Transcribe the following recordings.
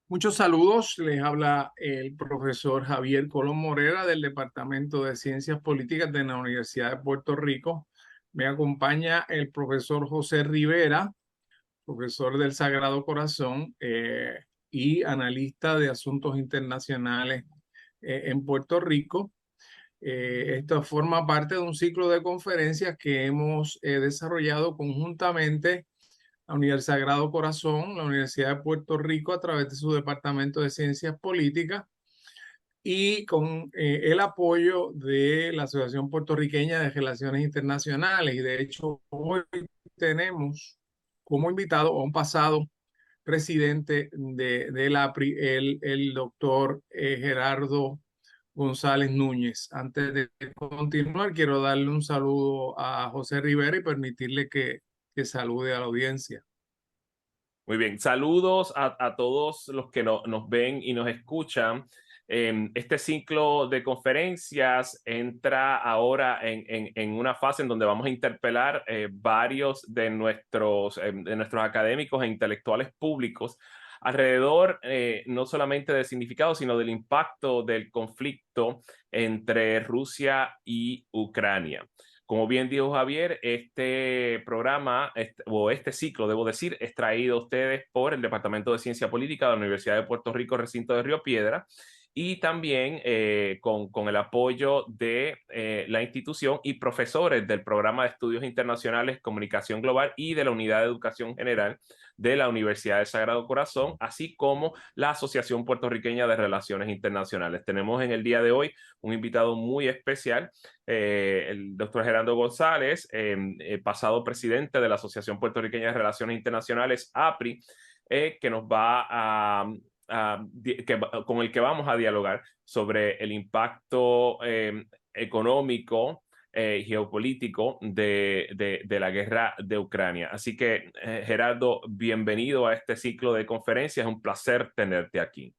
Muchos saludos, les habla el profesor Javier Colón Morera del Departamento de Ciencias Políticas de la Universidad de Puerto Rico. Me acompaña el profesor José Rivera, profesor del Sagrado Corazón y analista de asuntos internacionales en Puerto Rico. Esto forma parte de un ciclo de conferencias que hemos desarrollado conjuntamente la Universidad Sagrado Corazón, la Universidad de Puerto Rico a través de su Departamento de Ciencias Políticas y con el apoyo de la Asociación Puertorriqueña de Relaciones Internacionales. Y de hecho, hoy tenemos como invitado a un pasado presidente de la APRI, el doctor Gerardo González Núñez. Antes de continuar, quiero darle un saludo a José Rivera y permitirle que salude a la audiencia. Muy bien, saludos a todos los que nos ven y nos escuchan. Este ciclo de conferencias entra ahora en una fase en donde vamos a interpelar varios de nuestros académicos e intelectuales públicos alrededor no solamente del significado, sino del impacto del conflicto entre Rusia y Ucrania. Como bien dijo Javier, este programa o este ciclo, debo decir, es traído a ustedes por el Departamento de Ciencia Política de la Universidad de Puerto Rico, recinto de Río Piedra, y también con el apoyo de la institución y profesores del Programa de Estudios Internacionales, Comunicación Global y de la Unidad de Educación General de la Universidad del Sagrado Corazón, así como la Asociación Puertorriqueña de Relaciones Internacionales. Tenemos en el día de hoy un invitado muy especial, el doctor Gerardo González, pasado presidente de la Asociación Puertorriqueña de Relaciones Internacionales, APRI, que nos va con el que vamos a dialogar sobre el impacto económico geopolítico de la guerra de Ucrania. Así que, Gerardo, bienvenido a este ciclo de conferencias. Es un placer tenerte aquí.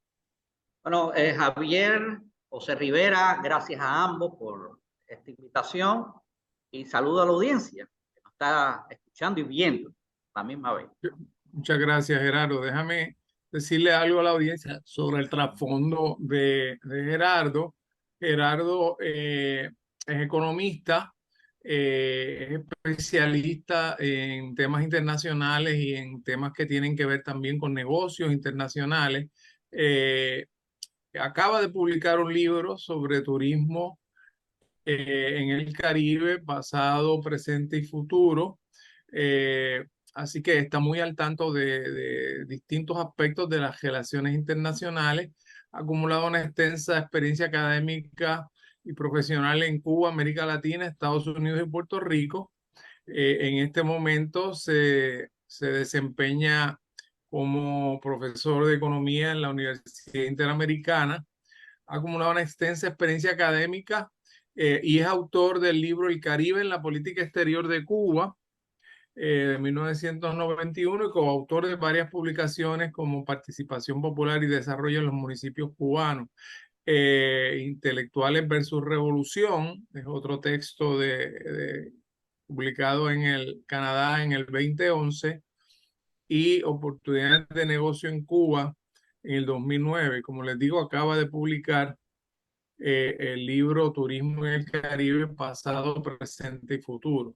Bueno, Javier, José Rivera, gracias a ambos por esta invitación y saludo a la audiencia que nos está escuchando y viendo a la misma vez. Muchas gracias, Gerardo. Déjame decirle algo a la audiencia sobre el trasfondo de Gerardo. Gerardo es economista, es especialista en temas internacionales y en temas que tienen que ver también con negocios internacionales. Eh, Acaba de publicar un libro sobre turismo en el Caribe, pasado, presente y futuro. Eh, Así que está muy al tanto de distintos aspectos de las relaciones internacionales. Ha acumulado una extensa experiencia académica y profesional en Cuba, América Latina, Estados Unidos y Puerto Rico. En este momento se desempeña como profesor de economía en la Universidad Interamericana. Ha acumulado una extensa experiencia académica y es autor del libro El Caribe en la política exterior de Cuba de 1991 y coautor de varias publicaciones como Participación Popular y Desarrollo en los Municipios Cubanos. Intelectuales versus Revolución es otro texto publicado en el Canadá en el 2011 y Oportunidades de Negocio en Cuba en el 2009. Como les digo, acaba de publicar el libro Turismo en el Caribe, pasado, presente y futuro.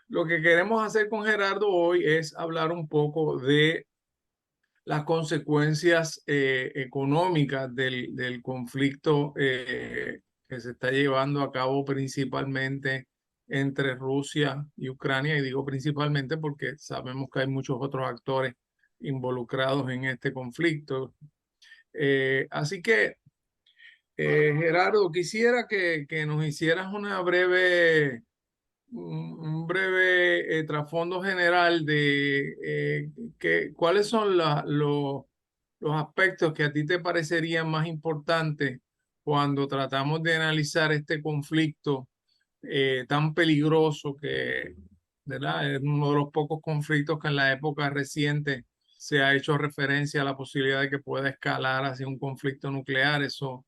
Lo que queremos hacer con Gerardo hoy es hablar un poco de las consecuencias económicas del conflicto que se está llevando a cabo principalmente entre Rusia y Ucrania. Y digo principalmente porque sabemos que hay muchos otros actores involucrados en este conflicto. Así que Gerardo, quisiera que nos hicieras un breve trasfondo general de cuáles son los aspectos que a ti te parecerían más importantes cuando tratamos de analizar este conflicto tan peligroso que, ¿verdad? Es uno de los pocos conflictos que en la época reciente se ha hecho referencia a la posibilidad de que pueda escalar hacia un conflicto nuclear. Eso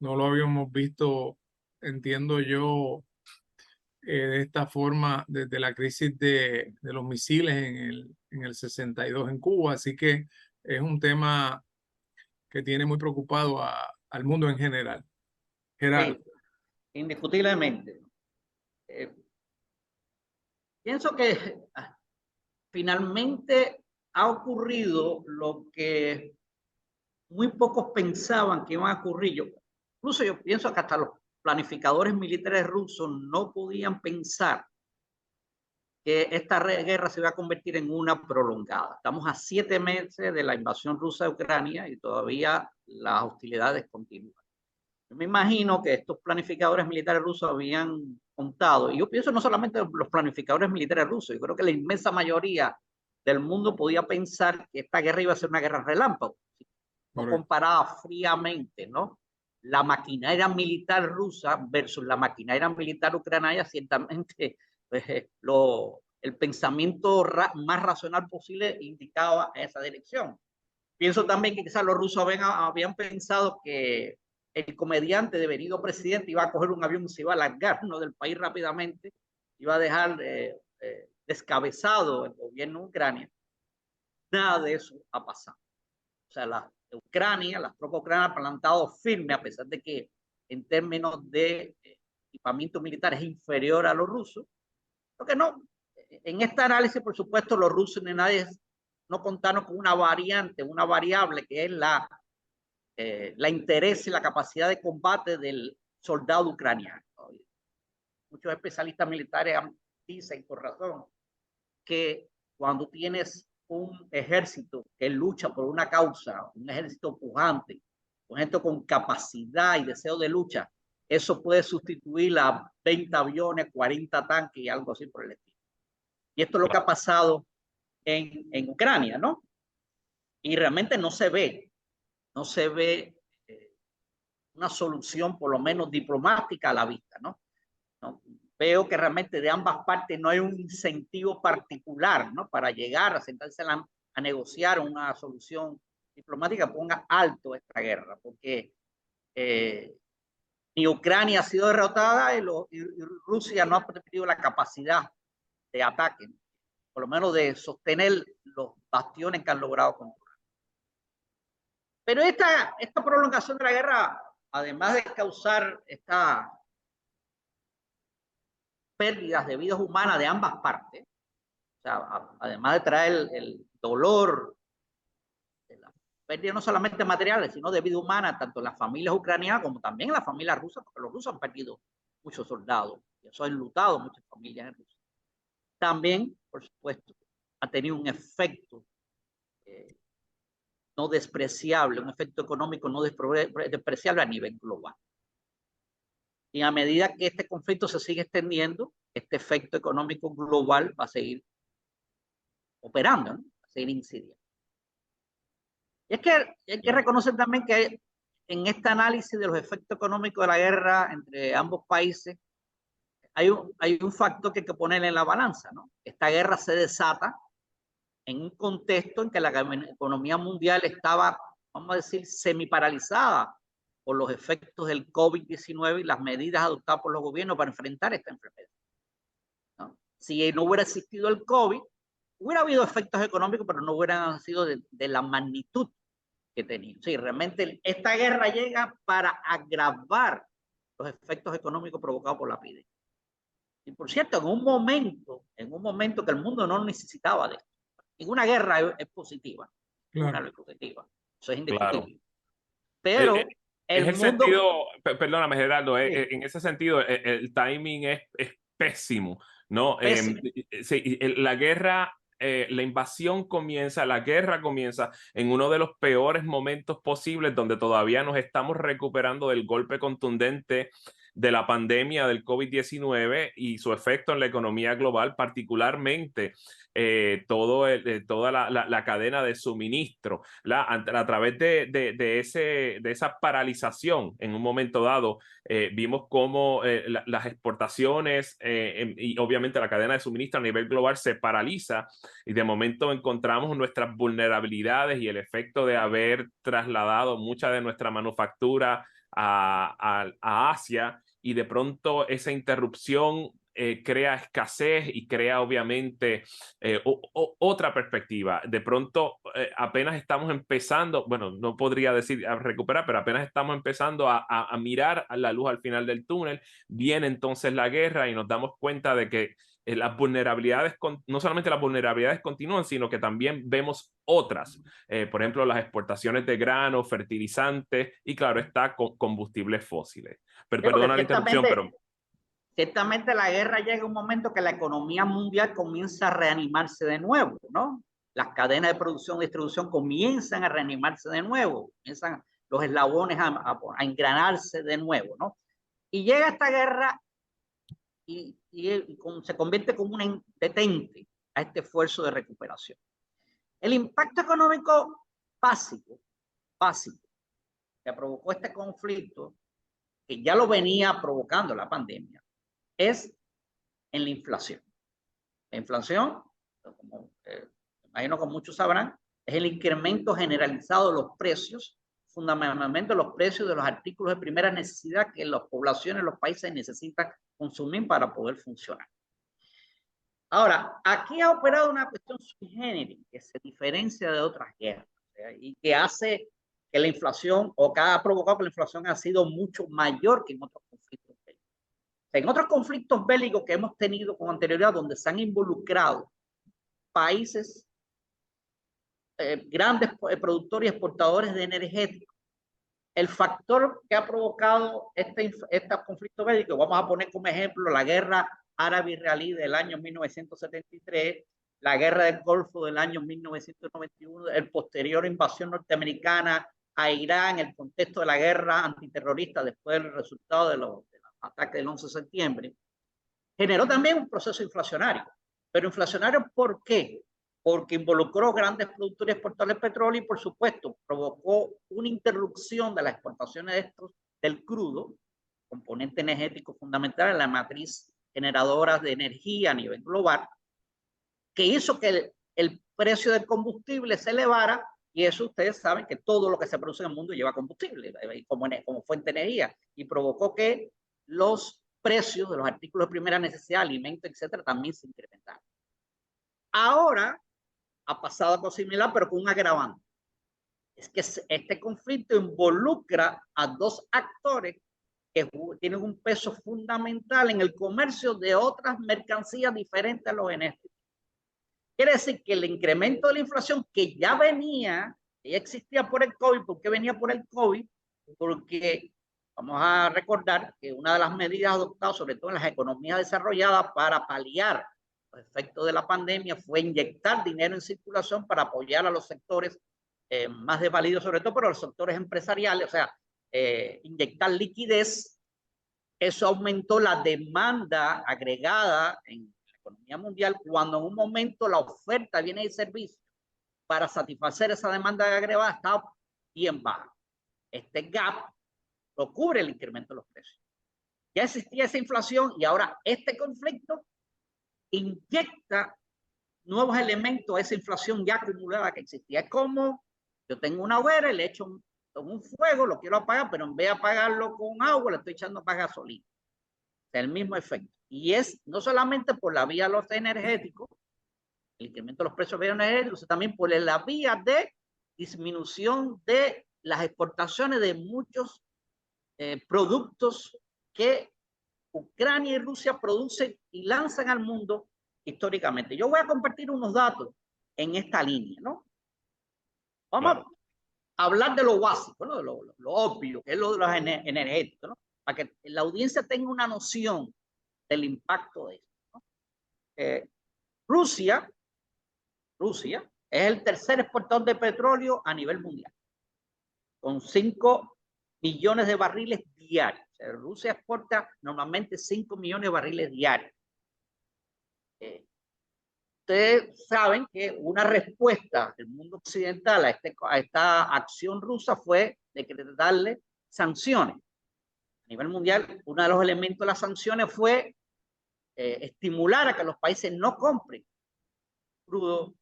no lo habíamos visto, entiendo yo, de esta forma desde la crisis de los misiles en el 62 en Cuba. Así que es un tema que tiene muy preocupado al mundo en general. Gerardo. Sí, indiscutiblemente. Pienso que finalmente ha ocurrido lo que muy pocos pensaban que iba a ocurrir. Incluso yo pienso que hasta los planificadores militares rusos no podían pensar que esta guerra se iba a convertir en una prolongada. Estamos a 7 meses de la invasión rusa de Ucrania y todavía las hostilidades continúan. Yo me imagino que estos planificadores militares rusos habían contado, y yo pienso no solamente los planificadores militares rusos, yo creo que la inmensa mayoría del mundo podía pensar que esta guerra iba a ser una guerra relámpago, no comparada fríamente, ¿no? La maquinaria militar rusa versus la maquinaria militar ucraniana, ciertamente pues, el pensamiento más racional posible indicaba esa dirección. Pienso también que quizás los rusos habían pensado que el comediante devenido presidente iba a coger un avión y se iba a largar, ¿no?, del país rápidamente, iba a dejar descabezado el gobierno de Ucrania. Nada de eso ha pasado. O sea, las tropas ucranianas han plantado firme, a pesar de que en términos de equipamiento militar es inferior a los rusos. Lo que no, en este análisis, por supuesto, los rusos ni nadie no contaron con una variable que es la interés y la capacidad de combate del soldado ucraniano. Muchos especialistas militares dicen con razón que cuando tienes un ejército que lucha por una causa, un ejército pujante, un ejército con capacidad y deseo de lucha, eso puede sustituir a 20 aviones, 40 tanques y algo así por el estilo. Y esto es lo que ha pasado en Ucrania, ¿no? Y realmente no se ve una solución, por lo menos diplomática, a la vista, ¿no? Veo que realmente de ambas partes no hay un incentivo particular, ¿no?, para llegar a sentarse a negociar una solución diplomática que ponga alto esta guerra, porque ni Ucrania ha sido derrotada y Rusia no ha tenido la capacidad de ataque, ¿no?, por lo menos de sostener los bastiones que han logrado controlar. Pero esta prolongación de la guerra, además de causar esta pérdidas de vidas humanas de ambas partes, o sea, además de traer el dolor de la pérdida no solamente materiales, sino de vida humana, tanto en las familias ucranianas como también en las familias rusas, porque los rusos han perdido muchos soldados, y eso ha enlutado muchas familias en Rusia. También, por supuesto, ha tenido un efecto no despreciable, un efecto económico no despreciable a nivel global. Y a medida que este conflicto se sigue extendiendo, este efecto económico global va a seguir operando, ¿no?, va a seguir incidiendo. Y es que hay que reconocer también que en este análisis de los efectos económicos de la guerra entre ambos países, hay un factor que hay que poner en la balanza, ¿no? Esta guerra se desata en un contexto en que la economía mundial estaba, vamos a decir, semiparalizada por los efectos del COVID-19 y las medidas adoptadas por los gobiernos para enfrentar esta enfermedad, ¿no? Si no hubiera existido el COVID, hubiera habido efectos económicos, pero no hubieran sido de la magnitud que tenía. Sí, realmente esta guerra llega para agravar los efectos económicos provocados por la epidemia. Y por cierto, en un momento que el mundo no necesitaba de esto. Ninguna guerra es positiva. Ninguna es positiva. Eso es indiscutible. Claro. Pero el mundo... sentido, perdóname, Gerardo, sí, en ese sentido el timing es pésimo, ¿no? Pésimo. Sí, la guerra... la invasión comienza, la guerra comienza en uno de los peores momentos posibles, donde todavía nos estamos recuperando del golpe contundente de la pandemia del COVID-19 y su efecto en la economía global, particularmente toda la cadena de suministro, a través de esa paralización en un momento dado. Vimos cómo las exportaciones y obviamente la cadena de suministro a nivel global se paraliza, y de momento encontramos nuestras vulnerabilidades y el efecto de haber trasladado mucha de nuestra manufactura a Asia, y de pronto esa interrupción crea escasez y crea obviamente otra perspectiva. De pronto apenas estamos empezando, bueno, no podría decir a recuperar, pero apenas estamos empezando a mirar a la luz al final del túnel. Viene entonces la guerra y nos damos cuenta de que las vulnerabilidades, no solamente las vulnerabilidades continúan, sino que también vemos otras. Por ejemplo, las exportaciones de granos, fertilizantes y claro está, combustibles fósiles. Pero, perdona la interrupción, pero... Ciertamente la guerra llega un momento que la economía mundial comienza a reanimarse de nuevo, ¿no? Las cadenas de producción y distribución comienzan a reanimarse de nuevo, comienzan los eslabones a engranarse de nuevo, ¿no? Y llega esta guerra y se convierte como un detente a este esfuerzo de recuperación. El impacto económico básico que provocó este conflicto, que ya lo venía provocando la pandemia, es en la inflación. La inflación, como imagino que muchos sabrán, es el incremento generalizado de los precios, fundamentalmente los precios de los artículos de primera necesidad que las poblaciones, los países necesitan consumir para poder funcionar. Ahora, aquí ha operado una cuestión sui generis que se diferencia de otras guerras, ¿sí? Y que hace que la inflación, o que ha provocado que la inflación ha sido mucho mayor que en otros conflictos bélicos. En otros conflictos bélicos que hemos tenido con anterioridad, donde se han involucrado países grandes productores y exportadores de energéticos, el factor que ha provocado este conflicto bélico, vamos a poner como ejemplo la guerra árabe-israelí del año 1973, la guerra del Golfo del año 1991, el posterior invasión norteamericana a Irán, el contexto de la guerra antiterrorista después del resultado de los ataques del 11 de septiembre, generó también un proceso inflacionario. Pero inflacionario, ¿por qué? Porque involucró grandes productores exportadores de petróleo y, por supuesto, provocó una interrupción de las exportaciones del crudo, componente energético fundamental en la matriz generadora de energía a nivel global, que hizo que el precio del combustible se elevara, y eso ustedes saben que todo lo que se produce en el mundo lleva combustible como fuente de energía, y provocó que los precios de los artículos de primera necesidad, alimentos, etcétera, también se incrementaron. Ahora ha pasado algo similar, pero con un agravante. Es que este conflicto involucra a dos actores que tienen un peso fundamental en el comercio de otras mercancías diferentes a los energéticos. Quiere decir que el incremento de la inflación que ya venía, que ya existía por el COVID, ¿por qué venía por el COVID? Porque vamos a recordar que una de las medidas adoptadas, sobre todo en las economías desarrolladas, para paliar los efectos de la pandemia, fue inyectar dinero en circulación para apoyar a los sectores más desvalidos, sobre todo, pero los sectores empresariales, o sea, inyectar liquidez. Eso aumentó la demanda agregada en la economía mundial, cuando en un momento la oferta viene de servicio para satisfacer esa demanda agregada está bien baja. Este gap lo cubre el incremento de los precios. Ya existía esa inflación y ahora este conflicto inyecta nuevos elementos a esa inflación ya acumulada que existía. Es como yo tengo una hoguera y le echo un fuego, lo quiero apagar, pero en vez de apagarlo con agua, le estoy echando más gasolina. Es el mismo efecto. Y es no solamente por la vía de los energéticos, el incremento de los precios de los energéticos, sino también por la vía de disminución de las exportaciones de muchos productos que Ucrania y Rusia producen y lanzan al mundo históricamente. Yo voy a compartir unos datos en esta línea, ¿no? Vamos a hablar de lo básico, ¿no? De lo obvio, que es lo de los energéticos, ¿no? Para que la audiencia tenga una noción del impacto de esto, ¿no? Rusia es el tercer exportador de petróleo a nivel mundial, con 5 millones de barriles diarios. O sea, Rusia exporta normalmente 5 millones de barriles diarios. Ustedes saben que una respuesta del mundo occidental a esta acción rusa fue decretarle sanciones. A nivel mundial, uno de los elementos de las sanciones fue estimular a que los países no compren crudo.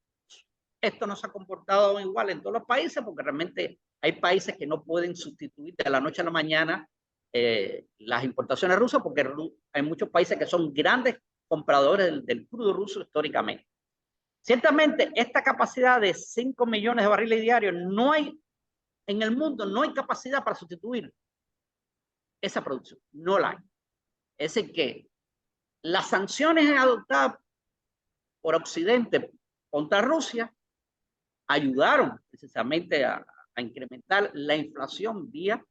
Esto no se ha comportado igual en todos los países, porque realmente hay países que no pueden sustituir de la noche a la mañana las importaciones rusas, porque hay muchos países que son grandes compradores del crudo ruso históricamente. Ciertamente, esta capacidad de 5 millones de barriles diarios, no hay, en el mundo no hay capacidad para sustituir esa producción, no la hay. Es decir, que las sanciones adoptadas por Occidente contra Rusia ayudaron precisamente a incrementar la inflación vía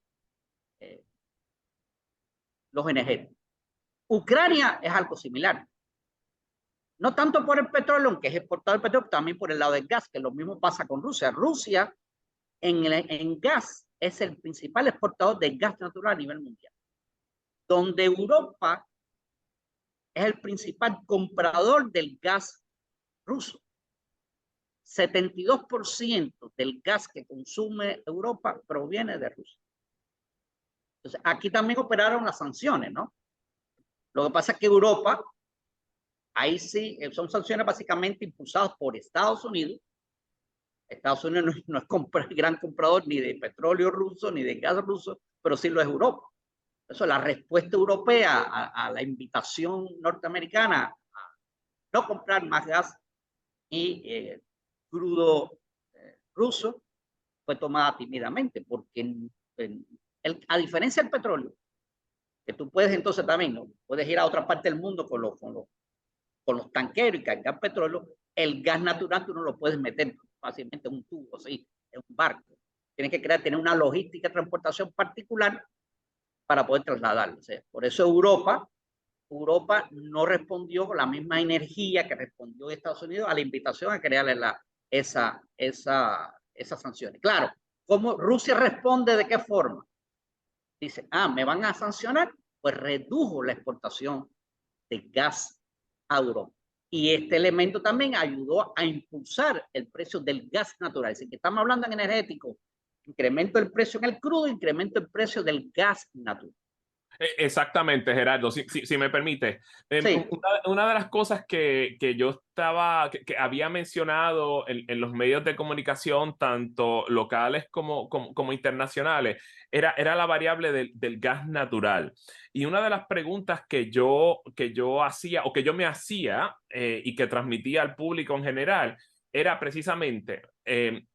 los energéticos. Ucrania es algo similar. No tanto por el petróleo, aunque es exportador de petróleo, también por el lado del gas, que lo mismo pasa con Rusia. Rusia en gas es el principal exportador de gas natural a nivel mundial. Donde Europa es el principal comprador del gas ruso. 72% del gas que consume Europa proviene de Rusia. Entonces, aquí también operaron las sanciones, ¿no? Lo que pasa es que Europa, ahí sí, son sanciones básicamente impulsadas por Estados Unidos. Estados Unidos no es gran comprador ni de petróleo ruso ni de gas ruso, pero sí lo es Europa. Eso, la respuesta europea a la invitación norteamericana a no comprar más gas y crudo ruso fue tomada tímidamente, porque a diferencia del petróleo, que tú puedes entonces también, ¿no? Puedes ir a otra parte del mundo con los tanqueros y cargar petróleo, el gas natural tú no lo puedes meter fácilmente en un tubo, ¿sí? En un barco. Tienes que tener una logística de transportación particular para poder trasladarlo. O sea, por eso Europa no respondió con la misma energía que respondió Estados Unidos a la invitación a crearle esas sanciones. Claro, ¿cómo Rusia responde? ¿De qué forma? Dice, me van a sancionar, pues redujo la exportación de gas a Europa. Y este elemento también ayudó a impulsar el precio del gas natural. Es decir, que estamos hablando en energético, incremento del precio en el crudo, incremento del precio del gas natural. Exactamente, Gerardo, si me permite. Sí. Una de las cosas que yo que había mencionado en los medios de comunicación, tanto locales como internacionales, era la variable del gas natural. Y una de las preguntas que yo hacía o que yo me hacía y que transmitía al público en general era precisamente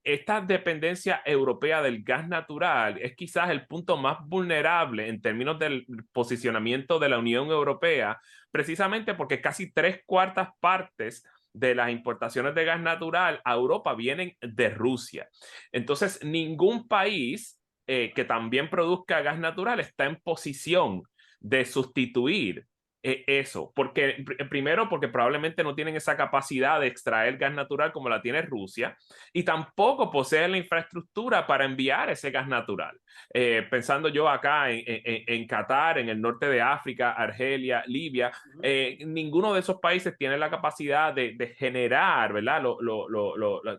esta dependencia europea del gas natural es quizás el punto más vulnerable en términos del posicionamiento de la Unión Europea, precisamente porque casi 3/4 partes de las importaciones de gas natural a Europa vienen de Rusia. Entonces, ningún país que también produzca gas natural está en posición de sustituir eso, porque primero porque probablemente no tienen esa capacidad de extraer gas natural como la tiene Rusia y tampoco poseen la infraestructura para enviar ese gas natural. Pensando yo acá en Qatar, en el norte de África, Argelia, Libia, ninguno de esos países tiene la capacidad de generar, ¿verdad?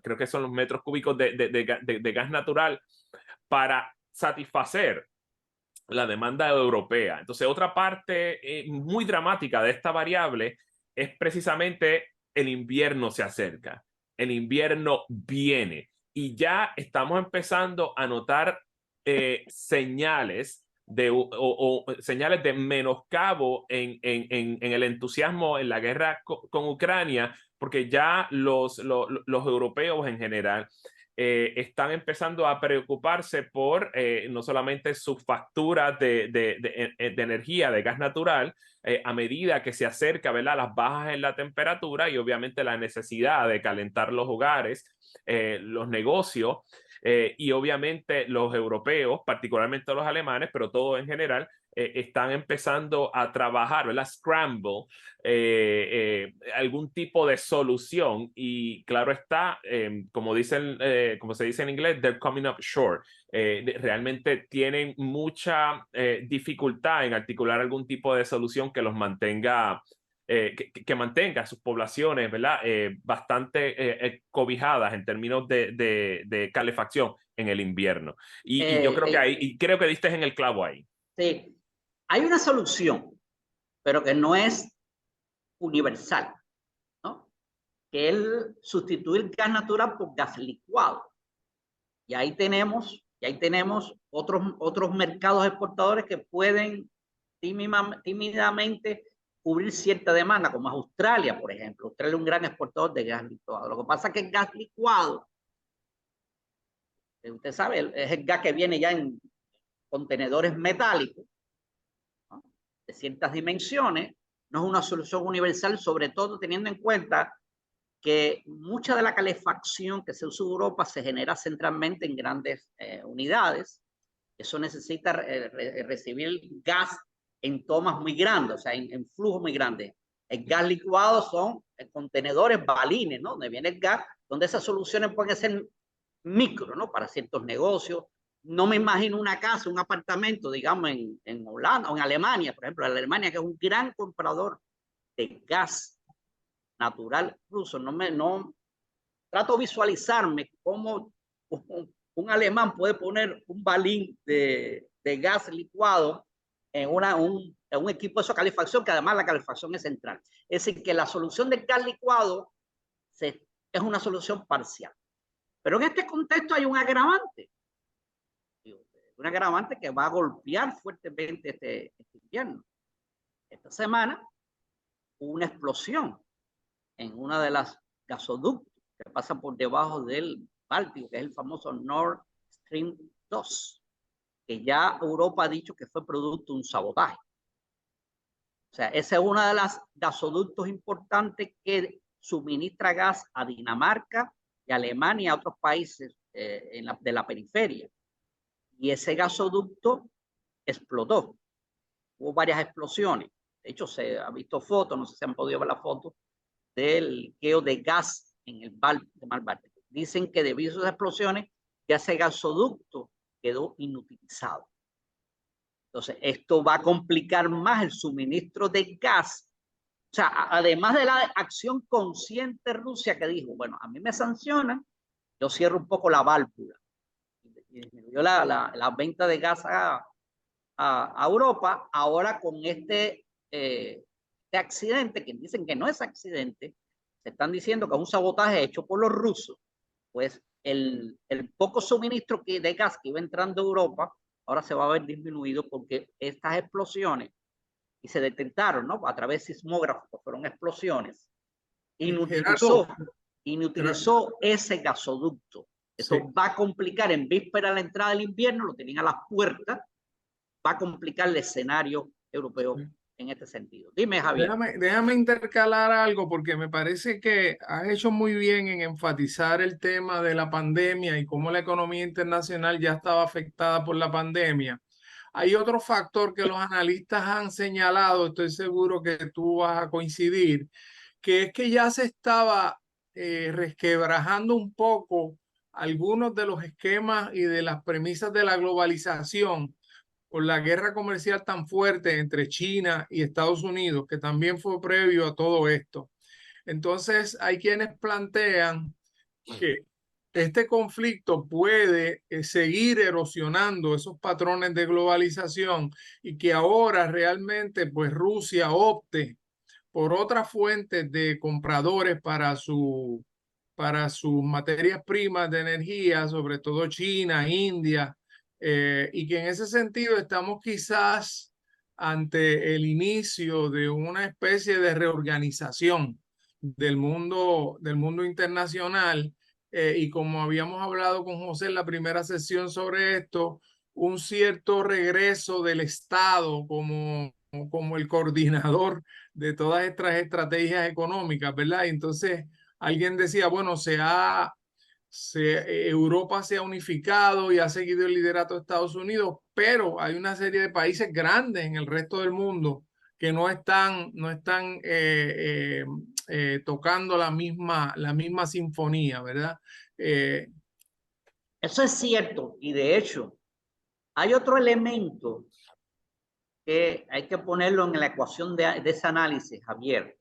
Creo que son los metros cúbicos de gas natural para satisfacer la demanda europea. Entonces, otra parte muy dramática de esta variable es precisamente el invierno se acerca, el invierno viene y ya estamos empezando a notar señales señales de menoscabo en el entusiasmo en la guerra con Ucrania, porque ya los europeos en general están empezando a preocuparse por no solamente sus facturas de energía, de gas natural, a medida que se acerca, ¿verdad?, las bajas en la temperatura y obviamente la necesidad de calentar los hogares, los negocios y obviamente los europeos, particularmente los alemanes, pero todos en general, están empezando a trabajar, ¿verdad? Scramble, algún tipo de solución y claro está, como se dice en inglés, they're coming up short. Realmente tienen mucha dificultad en articular algún tipo de solución que los mantenga que mantenga sus poblaciones, ¿verdad? Bastante cobijadas en términos de calefacción en el invierno. Y yo creo que creo que diste en el clavo ahí. Sí, hay una solución, pero que no es universal, ¿no? Que es sustituir gas natural por gas licuado. Y ahí tenemos Y ahí tenemos otros mercados exportadores que pueden tímidamente cubrir cierta demanda, como es Australia, por ejemplo. Australia es un gran exportador de gas licuado. Lo que pasa es que el gas licuado, usted sabe, es el gas que viene ya en contenedores metálicos, ¿no?, de ciertas dimensiones. No es una solución universal, sobre todo teniendo en cuenta que mucha de la calefacción que se usa en Europa se genera centralmente en grandes unidades. Eso necesita recibir gas en tomas muy grandes, o sea, en flujos muy grandes. El gas licuado son contenedores, balines, ¿no?, donde viene el gas, donde esas soluciones pueden ser micro, ¿no?, para ciertos negocios. No me imagino una casa, un apartamento, digamos, en Holanda o en Alemania, por ejemplo, en Alemania, que es un gran comprador de gas natural ruso. No trato de visualizarme cómo un alemán puede poner un balín de gas licuado en un equipo de esa calefacción, que además la calefacción es central. Es decir, que la solución del gas licuado es una solución parcial. Pero en este contexto hay un agravante que va a golpear fuertemente este invierno. Esta semana hubo una explosión en una de las gasoductos que pasa por debajo del Báltico, que es el famoso Nord Stream 2, que ya Europa ha dicho que fue producto de un sabotaje. O sea, esa es una de las gasoductos importantes que suministra gas a Dinamarca y a Alemania y a otros países de la periferia. Y ese gasoducto explotó. Hubo varias explosiones. De hecho, se ha visto fotos, no sé si han podido ver la foto, del liqueo de gas en el mar Báltico. Dicen que debido a esas explosiones ya ese gasoducto quedó inutilizado. Entonces, esto va a complicar más el suministro de gas. O sea, además de la acción consciente de Rusia, que dijo, bueno, a mí me sancionan, yo cierro un poco la válvula. Y disminuyó la venta de gas a Europa. Ahora con este accidente, que dicen que no es accidente, se están diciendo que es un sabotaje hecho por los rusos, pues el poco suministro de gas que iba entrando a Europa ahora se va a ver disminuido, porque estas explosiones, y se detectaron, ¿no?, a través de sismógrafos, fueron explosiones, inutilizó ese gasoducto. Eso sí va a complicar, en víspera de la entrada del invierno, lo tenían a las puertas, va a complicar el escenario europeo en este sentido. Dime, Javier. Déjame intercalar algo, porque me parece que has hecho muy bien en enfatizar el tema de la pandemia y cómo la economía internacional ya estaba afectada por la pandemia. Hay otro factor que los analistas han señalado, estoy seguro que tú vas a coincidir, que es que ya se estaba resquebrajando un poco algunos de los esquemas y de las premisas de la globalización por la guerra comercial tan fuerte entre China y Estados Unidos, que también fue previo a todo esto. Entonces, hay quienes plantean que este conflicto puede seguir erosionando esos patrones de globalización, y que ahora realmente pues Rusia opte por otras fuentes de compradores para sus materias primas de energía, sobre todo China, India, y que en ese sentido estamos quizás ante el inicio de una especie de reorganización del mundo internacional, y como habíamos hablado con José en la primera sesión sobre esto, un cierto regreso del Estado como el coordinador de todas estas estrategias económicas, ¿verdad? Y entonces alguien decía, bueno, Europa se ha unificado y ha seguido el liderato de Estados Unidos, pero hay una serie de países grandes en el resto del mundo que no están tocando la misma sinfonía, ¿verdad? Eso es cierto, y de hecho hay otro elemento que hay que ponerlo en la ecuación de ese análisis, Javier,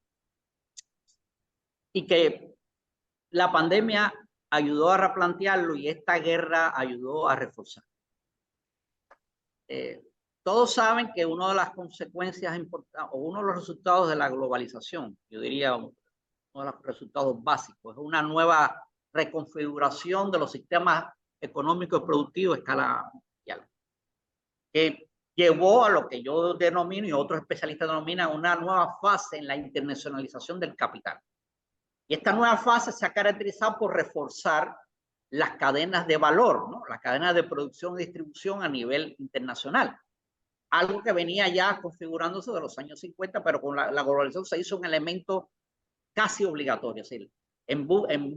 y que la pandemia ayudó a replantearlo y esta guerra ayudó a reforzar. Todos saben que una de las consecuencias importantes, o uno de los resultados de la globalización, yo diría uno de los resultados básicos, es una nueva reconfiguración de los sistemas económico y productivo a escala mundial, que llevó a lo que yo denomino y otros especialistas denominan una nueva fase en la internacionalización del capital. Y esta nueva fase se ha caracterizado por reforzar las cadenas de valor, ¿no? Las cadenas de producción y distribución a nivel internacional. Algo que venía ya configurándose de los años 50, pero con la globalización se hizo un elemento casi obligatorio. Es decir, en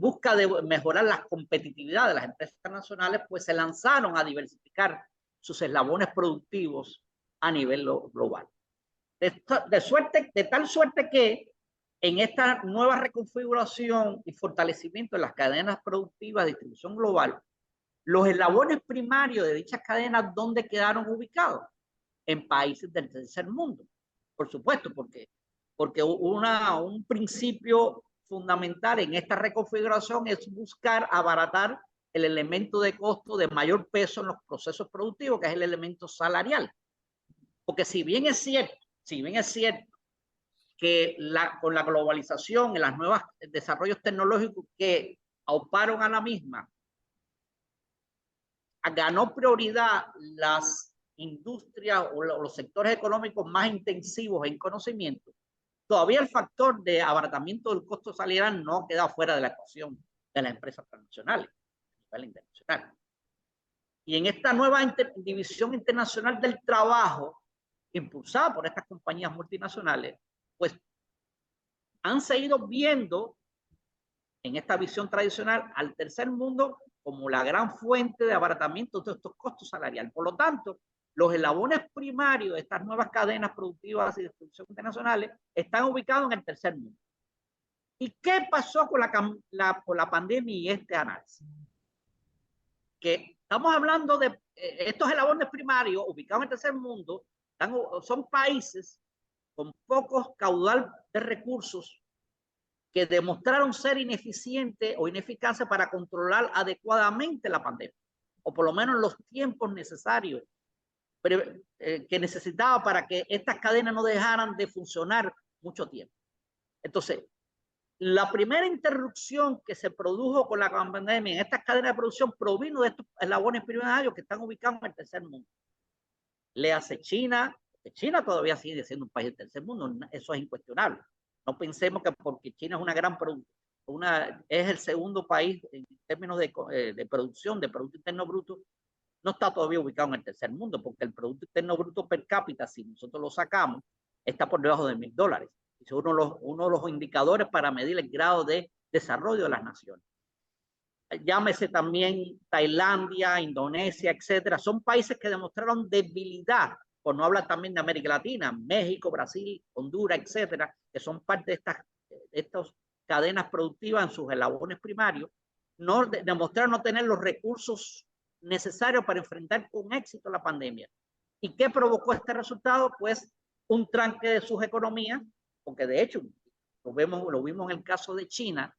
busca de mejorar la competitividad de las empresas internacionales, pues se lanzaron a diversificar sus eslabones productivos a nivel global. De tal suerte que en esta nueva reconfiguración y fortalecimiento de las cadenas productivas de distribución global, los eslabones primarios de dichas cadenas, ¿dónde quedaron ubicados? En países del tercer mundo. Por supuesto, porque un principio fundamental en esta reconfiguración es buscar abaratar el elemento de costo de mayor peso en los procesos productivos, que es el elemento salarial. Porque si bien es cierto que con la globalización y los nuevos desarrollos tecnológicos que auparon a la misma, ganó prioridad las industrias o los sectores económicos más intensivos en conocimiento, todavía el factor de abaratamiento del costo salarial no queda fuera de la ecuación de las empresas transnacionales a nivel internacional. Y en esta nueva división internacional del trabajo, impulsada por estas compañías multinacionales, pues han seguido viendo en esta visión tradicional al tercer mundo como la gran fuente de abaratamiento de estos costos salariales. Por lo tanto, los eslabones primarios de estas nuevas cadenas productivas y de distribución internacionales están ubicados en el tercer mundo. ¿Y qué pasó con la pandemia y este análisis? Que estamos hablando de estos eslabones primarios ubicados en el tercer mundo, son países con pocos caudal de recursos que demostraron ser ineficientes o ineficaces para controlar adecuadamente la pandemia, o por lo menos los tiempos necesarios que necesitaba para que estas cadenas no dejaran de funcionar mucho tiempo. Entonces, la primera interrupción que se produjo con la pandemia en estas cadenas de producción provino de estos eslabones primarios que están ubicados en el tercer mundo. Le hace China. China todavía sigue siendo un país del tercer mundo, eso es incuestionable. No pensemos que porque China es una gran es el segundo país en términos de producción, de Producto Interno Bruto, no está todavía ubicado en el tercer mundo, porque el Producto Interno Bruto per cápita, si nosotros lo sacamos, está por debajo de $1,000. Es uno de los indicadores para medir el grado de desarrollo de las naciones. Llámese también Tailandia, Indonesia, etcétera. Son países que demostraron debilidad, por no hablar también de América Latina, México, Brasil, Honduras, etcétera, que son parte de estas cadenas productivas en sus eslabones primarios, demostraron no tener los recursos necesarios para enfrentar con éxito la pandemia. ¿Y qué provocó este resultado? Pues un tranque de sus economías, porque de hecho lo vimos en el caso de China.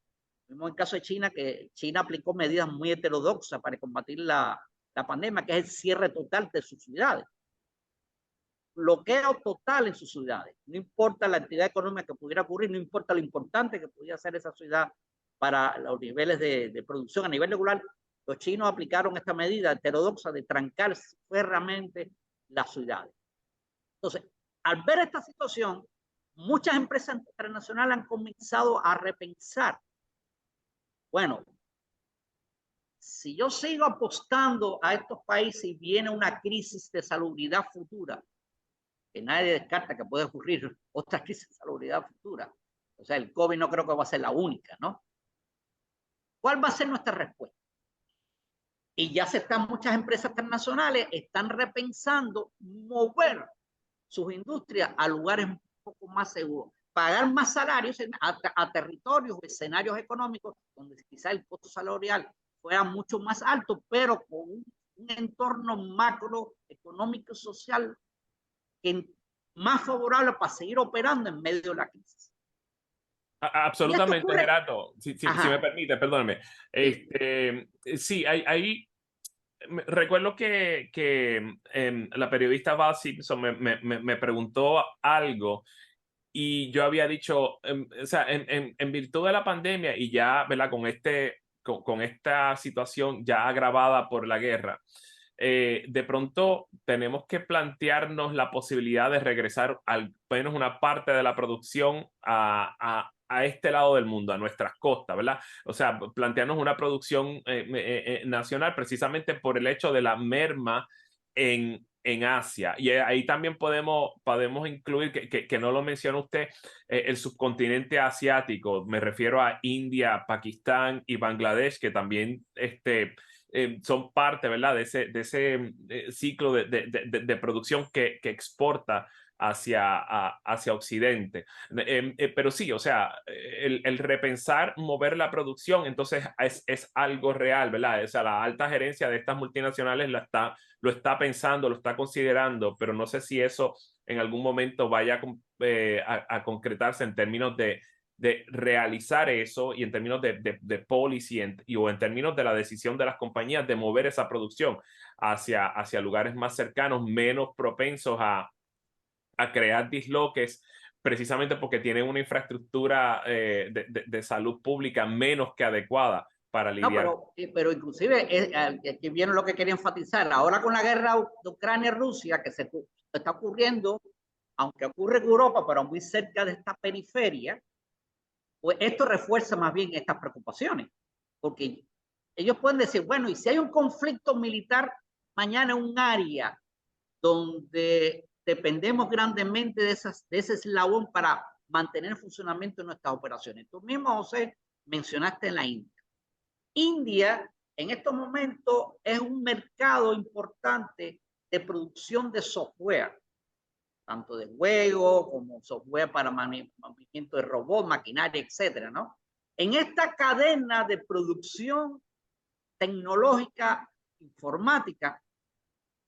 Vimos en el caso de China que China aplicó medidas muy heterodoxas para combatir la pandemia, que es el cierre total de sus ciudades. Bloqueo total en sus ciudades. No importa la actividad económica que pudiera ocurrir, no importa lo importante que pudiera ser esa ciudad para los niveles de producción a nivel regular, los chinos aplicaron esta medida heterodoxa de trancar fuertemente las ciudades. Entonces, al ver esta situación, muchas empresas internacionales han comenzado a repensar, bueno, si yo sigo apostando a estos países y viene una crisis de salubridad futura, que nadie descarta que puede ocurrir otra crisis de salubridad futura, o sea, el COVID no creo que va a ser la única, ¿no? ¿Cuál va a ser nuestra respuesta? Y ya muchas empresas internacionales están repensando mover sus industrias a lugares un poco más seguros, pagar más salarios a territorios o escenarios económicos donde quizá el costo salarial fuera mucho más alto, pero con un entorno macroeconómico y social más favorable para seguir operando en medio de la crisis. Absolutamente, Gerardo. Si me permite, perdóname. Sí, ahí recuerdo que la periodista Val Simpson me preguntó algo y yo había dicho, o sea, en virtud de la pandemia y ya, ¿verdad? con esta situación ya agravada por la guerra, de pronto tenemos que plantearnos la posibilidad de regresar al menos una parte de la producción a este lado del mundo, a nuestras costas, ¿verdad? O sea, plantearnos una producción nacional precisamente por el hecho de la merma en Asia. Y ahí también podemos incluir, que no lo menciona usted, el subcontinente asiático. Me refiero a India, Pakistán y Bangladesh, que también son parte, ¿verdad?, de ese ciclo de producción que exporta hacia Occidente. Pero sí, o sea, el repensar, mover la producción, entonces es algo real, ¿verdad? O sea, la alta gerencia de estas multinacionales lo está pensando, lo está considerando, pero no sé si eso en algún momento vaya a concretarse en términos de realizar eso y en términos de policy o en términos de la decisión de las compañías de mover esa producción hacia lugares más cercanos, menos propensos a crear disloques, precisamente porque tienen una infraestructura de salud pública menos que adecuada para No, lidiar. pero inclusive, aquí viene lo que quería enfatizar, ahora con la guerra de Ucrania y Rusia, que se está ocurriendo, aunque ocurre en Europa, pero muy cerca de esta periferia, pues esto refuerza más bien estas preocupaciones, porque ellos pueden decir, bueno, y si hay un conflicto militar mañana en un área donde dependemos grandemente de ese eslabón para mantener el funcionamiento de nuestras operaciones. Tú mismo, José, mencionaste en la India. India, en estos momentos, es un mercado importante de producción de software, tanto de juegos como software para movimiento de robots, maquinaria, etcétera, ¿no? En esta cadena de producción tecnológica, informática,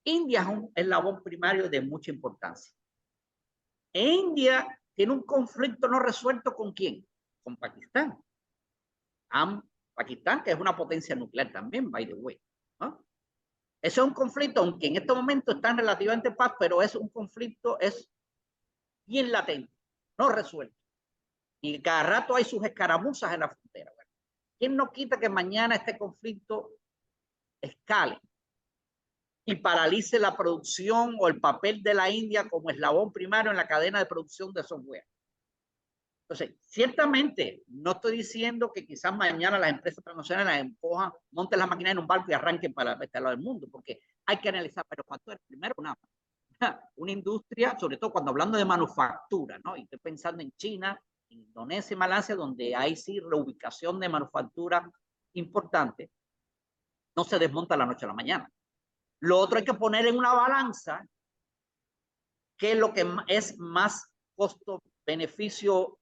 India es un eslabón primario de mucha importancia. E India tiene un conflicto no resuelto ¿con quién? Con Pakistán. Pakistán, que es una potencia nuclear también, by the way, ¿no? Ese es un conflicto, aunque en este momento está en relativamente paz, pero es un conflicto, es bien latente, no resuelto. Y cada rato hay sus escaramuzas en la frontera. Bueno, ¿quién no quita que mañana este conflicto escale y paralice la producción o el papel de la India como eslabón primario en la cadena de producción de software? Entonces, ciertamente, no estoy diciendo que quizás mañana las empresas transnacionales las empujan, monten las máquinas en un barco y arranquen para este lado del mundo, porque hay que analizar, pero cuánto es primero una industria, sobre todo cuando hablando de manufactura, ¿no? Y estoy pensando en China, en Indonesia y Malasia, donde hay sí reubicación de manufactura importante, no se desmonta la noche a la mañana. Lo otro hay que poner en una balanza qué es lo que es más costo-beneficio,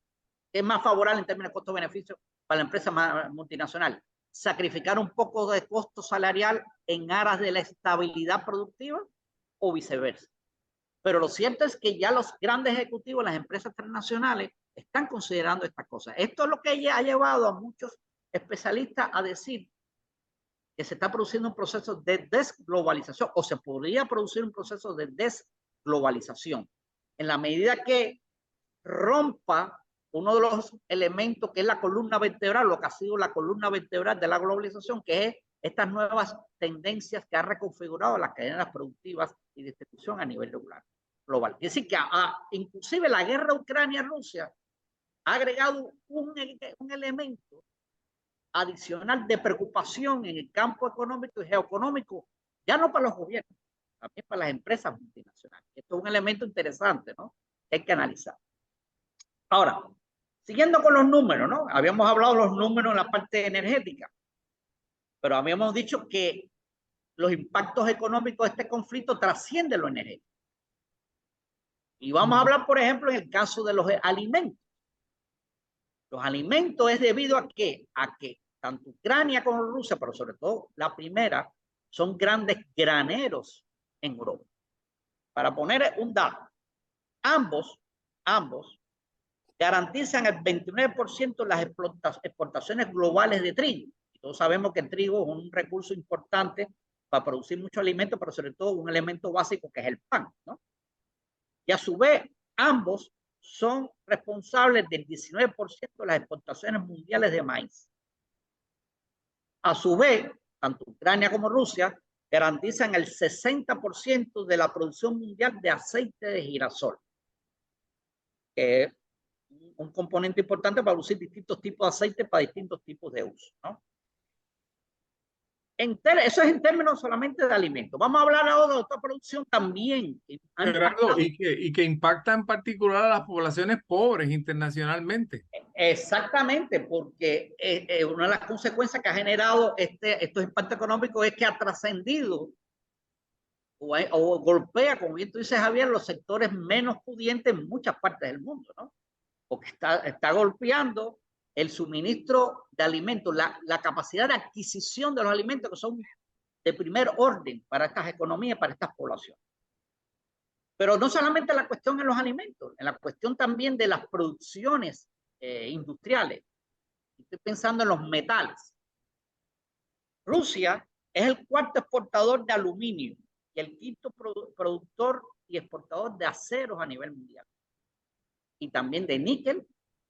es más favorable en términos de costo-beneficio para la empresa multinacional. Sacrificar un poco de costo salarial en aras de la estabilidad productiva o viceversa. Pero lo cierto es que ya los grandes ejecutivos, las empresas transnacionales, están considerando estas cosas. Esto es lo que ha llevado a muchos especialistas a decir que se está produciendo un proceso de desglobalización o se podría producir un proceso de desglobalización en la medida que rompa uno de los elementos que es la columna vertebral, lo que ha sido la columna vertebral de la globalización, que es estas nuevas tendencias que ha reconfigurado las cadenas productivas y distribución a nivel global. Es decir, que inclusive la guerra Ucrania-Rusia ha agregado un elemento adicional de preocupación en el campo económico y geoeconómico, ya no para los gobiernos, también para las empresas multinacionales. Esto es un elemento interesante, ¿no? Que hay que analizar. Ahora, siguiendo con los números, ¿no? Habíamos hablado de los números en la parte energética, pero habíamos dicho que los impactos económicos de este conflicto trascienden lo energético. Y vamos a hablar, por ejemplo, en el caso de los alimentos. Los alimentos es debido a que tanto Ucrania como Rusia, pero sobre todo la primera, son grandes graneros en Europa. Para poner un dato, ambos garantizan el 29% de las exportaciones globales de trigo. Y todos sabemos que el trigo es un recurso importante para producir muchos alimentos, pero sobre todo un elemento básico que es el pan, ¿no? Y a su vez, ambos son responsables del 19% de las exportaciones mundiales de maíz. A su vez, tanto Ucrania como Rusia garantizan el 60% de la producción mundial de aceite de girasol, que es un componente importante para producir distintos tipos de aceite para distintos tipos de uso, ¿no? Eso es en términos solamente de alimentos. Vamos a hablar ahora de otra producción también. Gerardo, y que impacta en particular a las poblaciones pobres internacionalmente. Exactamente, porque una de las consecuencias que ha generado estos impactos económicos es que ha trascendido o golpea, como bien tú dices, Javier, los sectores menos pudientes en muchas partes del mundo, ¿no? Porque está golpeando el suministro de alimentos, la capacidad de adquisición de los alimentos que son de primer orden para estas economías, para estas poblaciones. Pero no solamente la cuestión en los alimentos, en la cuestión también de las producciones industriales. Estoy pensando en los metales. Rusia es el cuarto exportador de aluminio y el quinto productor y exportador de aceros a nivel mundial. Y también de níquel,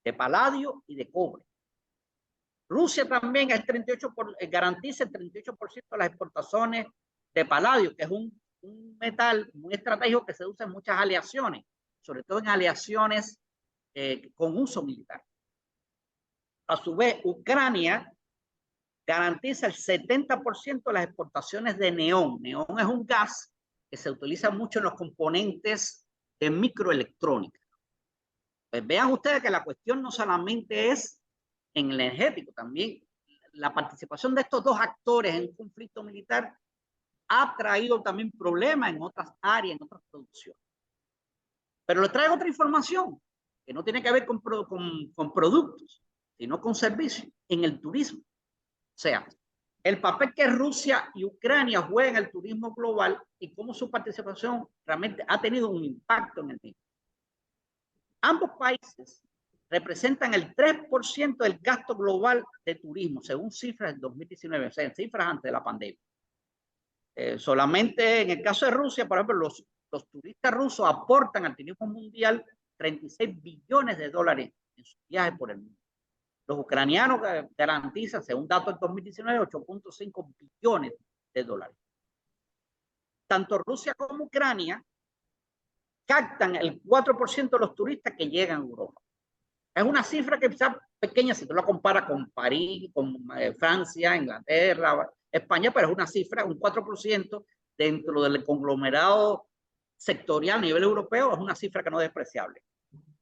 de paladio y de cobre. Rusia también garantiza el 38% de las exportaciones de paladio, que es un metal muy estratégico que se usa en muchas aleaciones, sobre todo en aleaciones con uso militar. A su vez, Ucrania garantiza el 70% de las exportaciones de neón. Neón es un gas que se utiliza mucho en los componentes de microelectrónica. Pues vean ustedes que la cuestión no solamente es en el energético, también la participación de estos dos actores en un conflicto militar ha traído también problemas en otras áreas, en otras producciones. Pero les traigo otra información que no tiene que ver con productos, sino con servicios en el turismo. O sea, el papel que Rusia y Ucrania juegan en el turismo global y cómo su participación realmente ha tenido un impacto en el mismo. Ambos países representan el 3% del gasto global de turismo, según cifras del 2019, o sea, cifras antes de la pandemia. Solamente en el caso de Rusia, por ejemplo, los turistas rusos aportan al turismo mundial 36 billones de dólares en sus viajes por el mundo. Los ucranianos garantizan, según datos del 2019, 8.5 billones de dólares. Tanto Rusia como Ucrania captan el 4% de los turistas que llegan a Europa. Es una cifra que quizás pequeña si tú la comparas con París, con Francia, Inglaterra, España, pero es una cifra, un 4% dentro del conglomerado sectorial a nivel europeo, es una cifra que no es despreciable.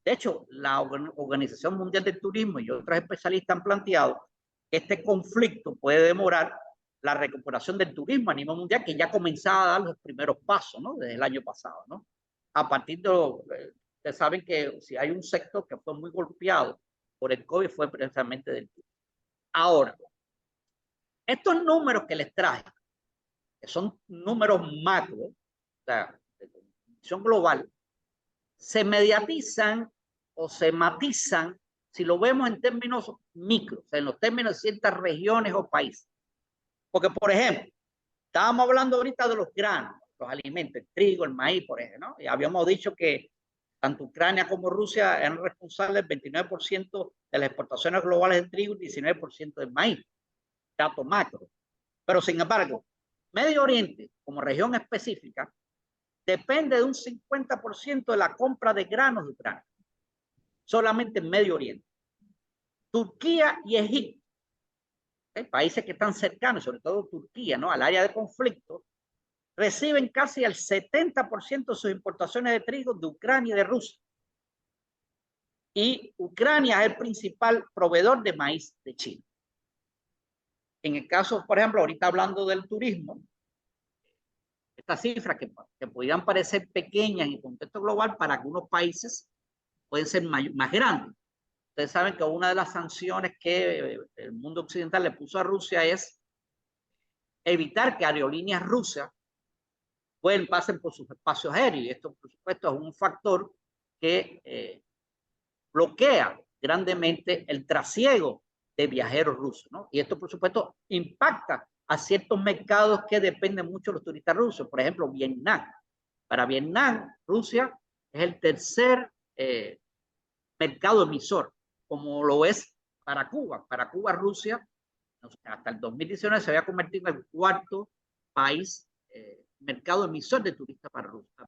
De hecho, la Organización Mundial del Turismo y otros especialistas han planteado que este conflicto puede demorar la recuperación del turismo a nivel mundial, que ya comenzaba a dar los primeros pasos, ¿no? Desde el año pasado, ¿no? A partir de, ustedes saben que si hay un sector que fue muy golpeado por el COVID fue precisamente del turismo. Ahora, estos números que les traje, que son números macro, o sea, de condición global, se mediatizan o se matizan si lo vemos en términos micro, o sea, en los términos de ciertas regiones o países. Porque, por ejemplo, estábamos hablando ahorita de los granos, los alimentos, el trigo, el maíz, por ejemplo, ¿no? Y habíamos dicho que tanto Ucrania como Rusia eran responsables del 29% de las exportaciones globales de trigo y 19% del maíz, dato macro. Pero, sin embargo, Medio Oriente, como región específica, depende de un 50% de la compra de granos de Ucrania. Solamente en Medio Oriente. Turquía y Egipto, países que están cercanos, sobre todo Turquía, ¿no? Al área de conflicto, reciben casi el 70% de sus importaciones de trigo de Ucrania y de Rusia. Y Ucrania es el principal proveedor de maíz de China. En el caso, por ejemplo, ahorita hablando del turismo, estas cifras que podrían parecer pequeñas en el contexto global para algunos países pueden ser más grandes. Ustedes saben que una de las sanciones que el mundo occidental le puso a Rusia es evitar que aerolíneas rusas pasen por sus espacios aéreos. Y esto, por supuesto, es un factor que bloquea grandemente el trasiego de viajeros rusos, ¿no? Y esto, por supuesto, impacta a ciertos mercados que dependen mucho de los turistas rusos. Por ejemplo, Vietnam. Para Vietnam, Rusia es el tercer mercado emisor, como lo es para Cuba. Para Cuba, Rusia, hasta el 2019 se había convertido en el cuarto país, mercado emisor de turistas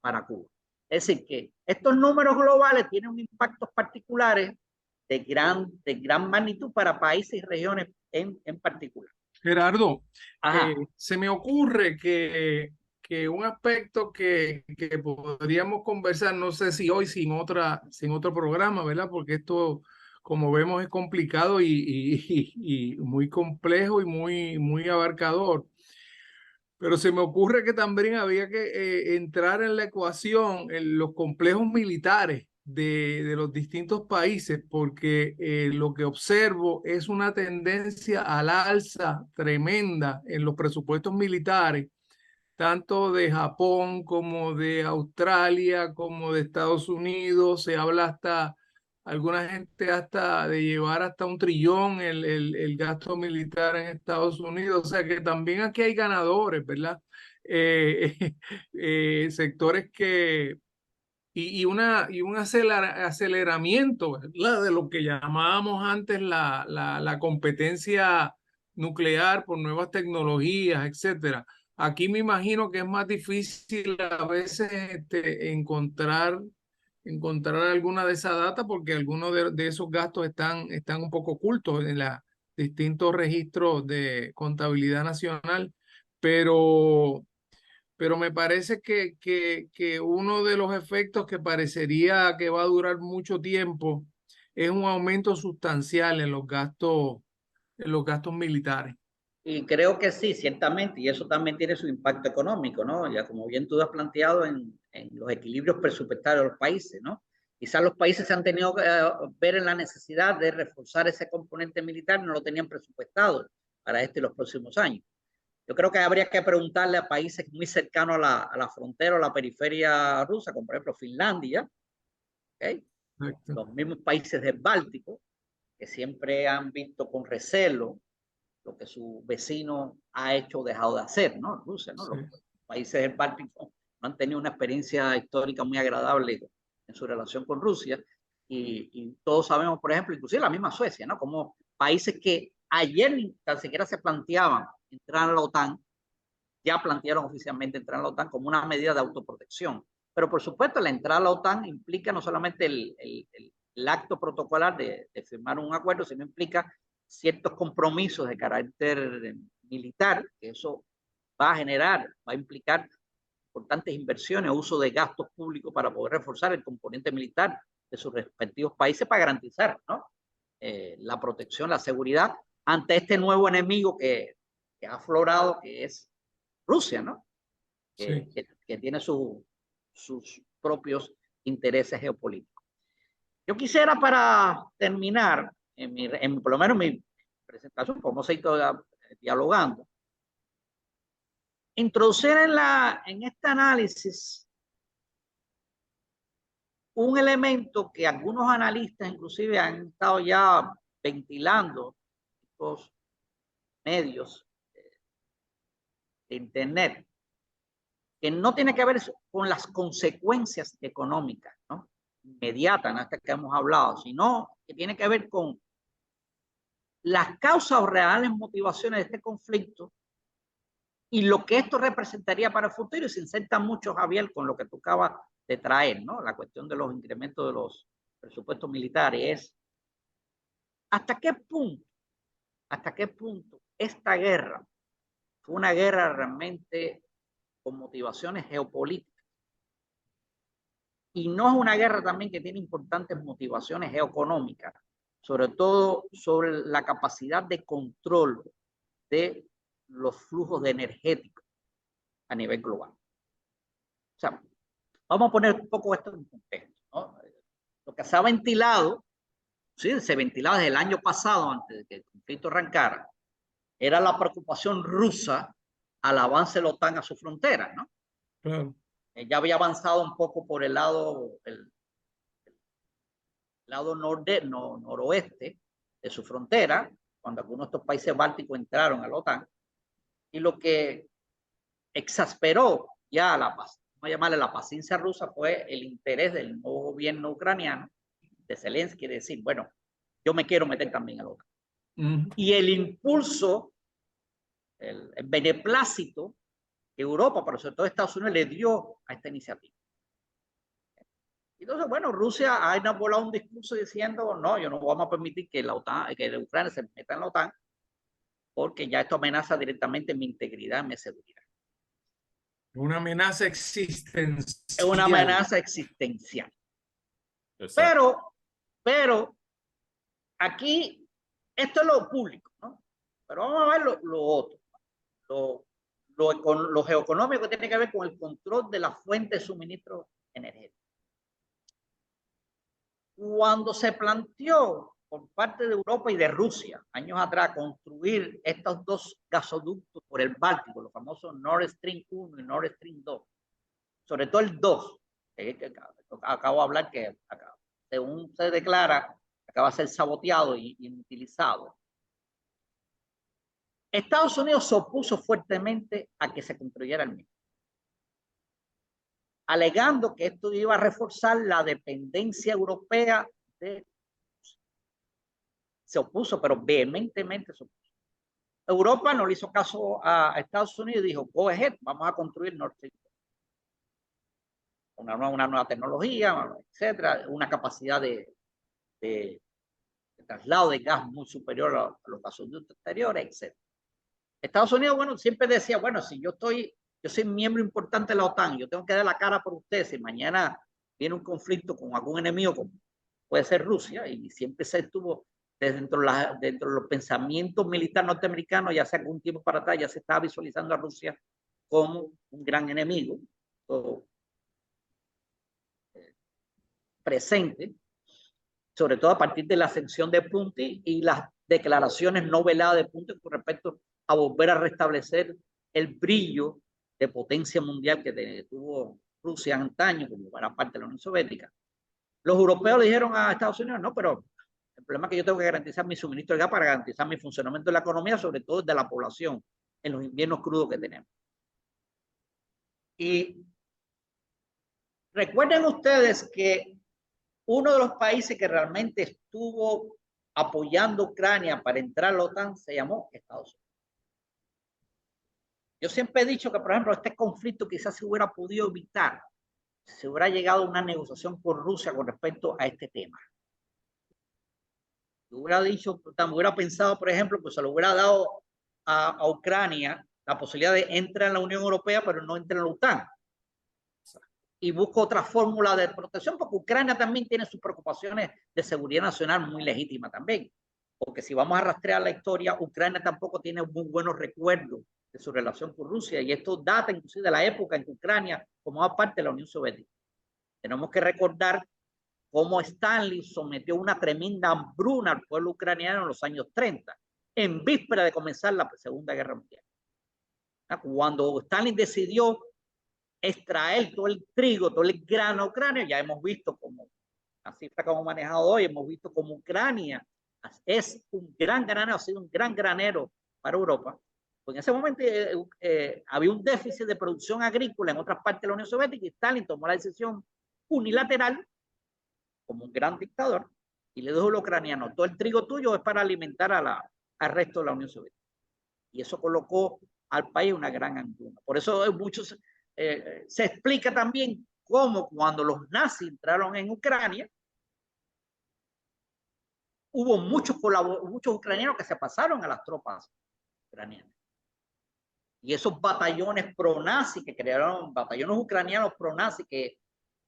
para Cuba. Es decir, que estos números globales tienen un impactos particulares de gran magnitud para países y regiones en particular. Gerardo, Ajá. se me ocurre que un aspecto que podríamos conversar, no sé si hoy sin otro programa, ¿verdad? Porque esto, como vemos, es complicado y muy complejo y muy abarcador. Pero se me ocurre que también había que entrar en la ecuación en los complejos militares de los distintos países, porque lo que observo es una tendencia al alza tremenda en los presupuestos militares, tanto de Japón como de Australia, como de Estados Unidos. Se habla hasta, alguna gente hasta de llevar hasta 1 trillón el gasto militar en Estados Unidos. O sea que también aquí hay ganadores, ¿verdad? Sectores que... y un aceleramiento, ¿verdad? De lo que llamábamos antes la competencia nuclear por nuevas tecnologías, etcétera. Aquí me imagino que es más difícil a veces encontrar alguna de esa data porque algunos de esos gastos están un poco ocultos en los distintos registros de contabilidad nacional, pero, pero me parece que uno de los efectos que parecería que va a durar mucho tiempo es un aumento sustancial en los gastos militares. Y creo que sí, ciertamente, y eso también tiene su impacto económico, ¿no? Ya como bien tú has planteado en los equilibrios presupuestarios de los países, ¿no? Quizás los países se han tenido que ver en la necesidad de reforzar ese componente militar, no lo tenían presupuestado para este y los próximos años. Yo creo que habría que preguntarle a países muy cercanos a la frontera o la periferia rusa, como por ejemplo Finlandia, ¿okay? Exacto. Los mismos países del Báltico, que siempre han visto con recelo lo que su vecino ha hecho o dejado de hacer, ¿no? Rusia, ¿no? Sí. Los países del Báltico no han tenido una experiencia histórica muy agradable en su relación con Rusia y todos sabemos, por ejemplo, inclusive la misma Suecia, ¿no? Como países que ayer ni tan siquiera se planteaban entrar a la OTAN, ya plantearon oficialmente entrar a la OTAN como una medida de autoprotección. Pero por supuesto, la entrada a la OTAN implica no solamente el acto protocolar de firmar un acuerdo, sino implica ciertos compromisos de carácter militar, que eso va a generar, va a implicar importantes inversiones, uso de gastos públicos para poder reforzar el componente militar de sus respectivos países para garantizar, ¿no? La protección, la seguridad ante este nuevo enemigo que ha aflorado, que es Rusia, ¿no? Sí. Que tiene sus propios intereses geopolíticos. Yo quisiera para terminar, por lo menos mi presentación, como se ha ido dialogando, introducir en este análisis un elemento que algunos analistas inclusive han estado ya ventilando estos medios de Internet, que no tiene que ver con las consecuencias económicas, ¿no? Inmediatas, ¿no? Hasta que hemos hablado, sino que tiene que ver con las causas o reales motivaciones de este conflicto y lo que esto representaría para el futuro. Y se inserta mucho, Javier, con lo que tú acabas de traer, ¿no? La cuestión de los incrementos de los presupuestos militares es hasta qué punto esta guerra fue una guerra realmente con motivaciones geopolíticas y no es una guerra también que tiene importantes motivaciones geoeconómicas, sobre todo sobre la capacidad de control de los flujos de energéticos a nivel global. O sea, vamos a poner un poco esto en contexto, ¿no? Lo que se ha ventilado, sí, se ventilaba desde el año pasado, antes de que el conflicto arrancara, era la preocupación rusa al avance de la OTAN a su frontera, ¿no? Claro. Ya había avanzado un poco por el lado noroeste de su frontera, cuando algunos de estos países bálticos entraron a la OTAN, y lo que exasperó ya vamos a llamarle la paciencia rusa, fue el interés del nuevo gobierno ucraniano, de Zelensky, de decir, bueno, yo me quiero meter también a la OTAN. y el impulso, el beneplácito que Europa, pero sobre todo Estados Unidos, le dio a esta iniciativa. Entonces, bueno, Rusia ha inaugurado un discurso diciendo, no, yo no vamos a permitir que la OTAN, que Ucrania se meta en la OTAN, porque ya esto amenaza directamente mi integridad, mi seguridad. Una amenaza existencial. Es una amenaza existencial. Exacto. Pero aquí, esto es lo público, ¿no? Pero vamos a ver lo otro, lo geoeconómico que tiene que ver con el control de la fuente de suministro energético. Cuando se planteó por parte de Europa y de Rusia, años atrás, construir estos dos gasoductos por el Báltico, los famosos Nord Stream 1 y Nord Stream 2, sobre todo el 2, que acabo de hablar que según se declara, acaba de ser saboteado y inutilizado. Estados Unidos se opuso fuertemente a que se construyera el mismo, alegando que esto iba a reforzar la dependencia europea de... Se opuso, pero vehementemente se opuso. Europa no le hizo caso a Estados Unidos y dijo, go ahead, vamos a construir Nord Stream. Una nueva tecnología, etcétera, una capacidad de traslado de gas muy superior a los gasoductos exteriores, etcétera. Estados Unidos, bueno, siempre decía, bueno, si yo soy miembro importante de la OTAN, yo tengo que dar la cara por ustedes, si mañana viene un conflicto con algún enemigo, como puede ser Rusia, y siempre se estuvo dentro de los pensamientos militares norteamericanos, ya hace algún tiempo para atrás, ya se estaba visualizando a Rusia como un gran enemigo presente, sobre todo a partir de la ascensión de Putin y las declaraciones no veladas de Putin con respecto a volver a restablecer el brillo de potencia mundial que tuvo Rusia antaño, como era parte de la Unión Soviética. Los europeos le dijeron a Estados Unidos, no, pero el problema es que yo tengo que garantizar mi suministro de gas para garantizar mi funcionamiento de la economía, sobre todo de la población, en los inviernos crudos que tenemos. Y recuerden ustedes que uno de los países que realmente estuvo apoyando a Ucrania para entrar a la OTAN se llamó Estados Unidos. Yo siempre he dicho que, por ejemplo, este conflicto quizás se hubiera podido evitar si se hubiera llegado a una negociación con Rusia con respecto a este tema. Yo hubiera pensado, por ejemplo, que se lo hubiera dado a Ucrania la posibilidad de entrar en la Unión Europea, pero no entrar en la OTAN. Y busco otra fórmula de protección, porque Ucrania también tiene sus preocupaciones de seguridad nacional muy legítimas también. Porque si vamos a rastrear la historia, Ucrania tampoco tiene muy buenos recuerdos de su relación con Rusia, y esto data inclusive de la época en que Ucrania formaba parte de la Unión Soviética. Tenemos que recordar cómo Stalin sometió una tremenda hambruna al pueblo ucraniano en los años 30, en víspera de comenzar la Segunda Guerra Mundial. Cuando Stalin decidió extraer todo el trigo, todo el grano a Ucrania, ya hemos visto como la cifra que hemos manejado hoy, hemos visto como Ucrania es un gran granero, ha sido un gran granero para Europa. Pues en ese momento había un déficit de producción agrícola en otras partes de la Unión Soviética y Stalin tomó la decisión unilateral, como un gran dictador, y le dijo a los ucranianos, todo el trigo tuyo es para alimentar al resto de la Unión Soviética. Y eso colocó al país una gran hambruna. Por eso muchos se explica también cómo cuando los nazis entraron en Ucrania, hubo muchos ucranianos que se pasaron a las tropas ucranianas. Y esos batallones pro-nazis que crearon, batallones ucranianos pro-nazis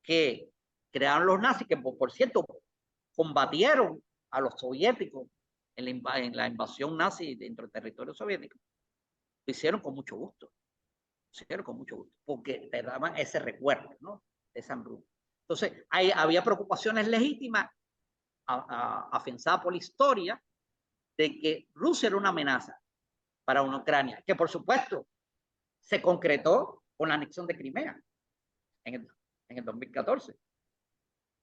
que crearon los nazis, que por cierto combatieron a los soviéticos en la invasión nazi dentro del territorio soviético, lo hicieron con mucho gusto. Porque te daban ese recuerdo, ¿no? De esa hambruna. Entonces, había preocupaciones legítimas afianzadas por la historia de que Rusia era una amenaza para una Ucrania, que por supuesto se concretó con la anexión de Crimea en el 2014. O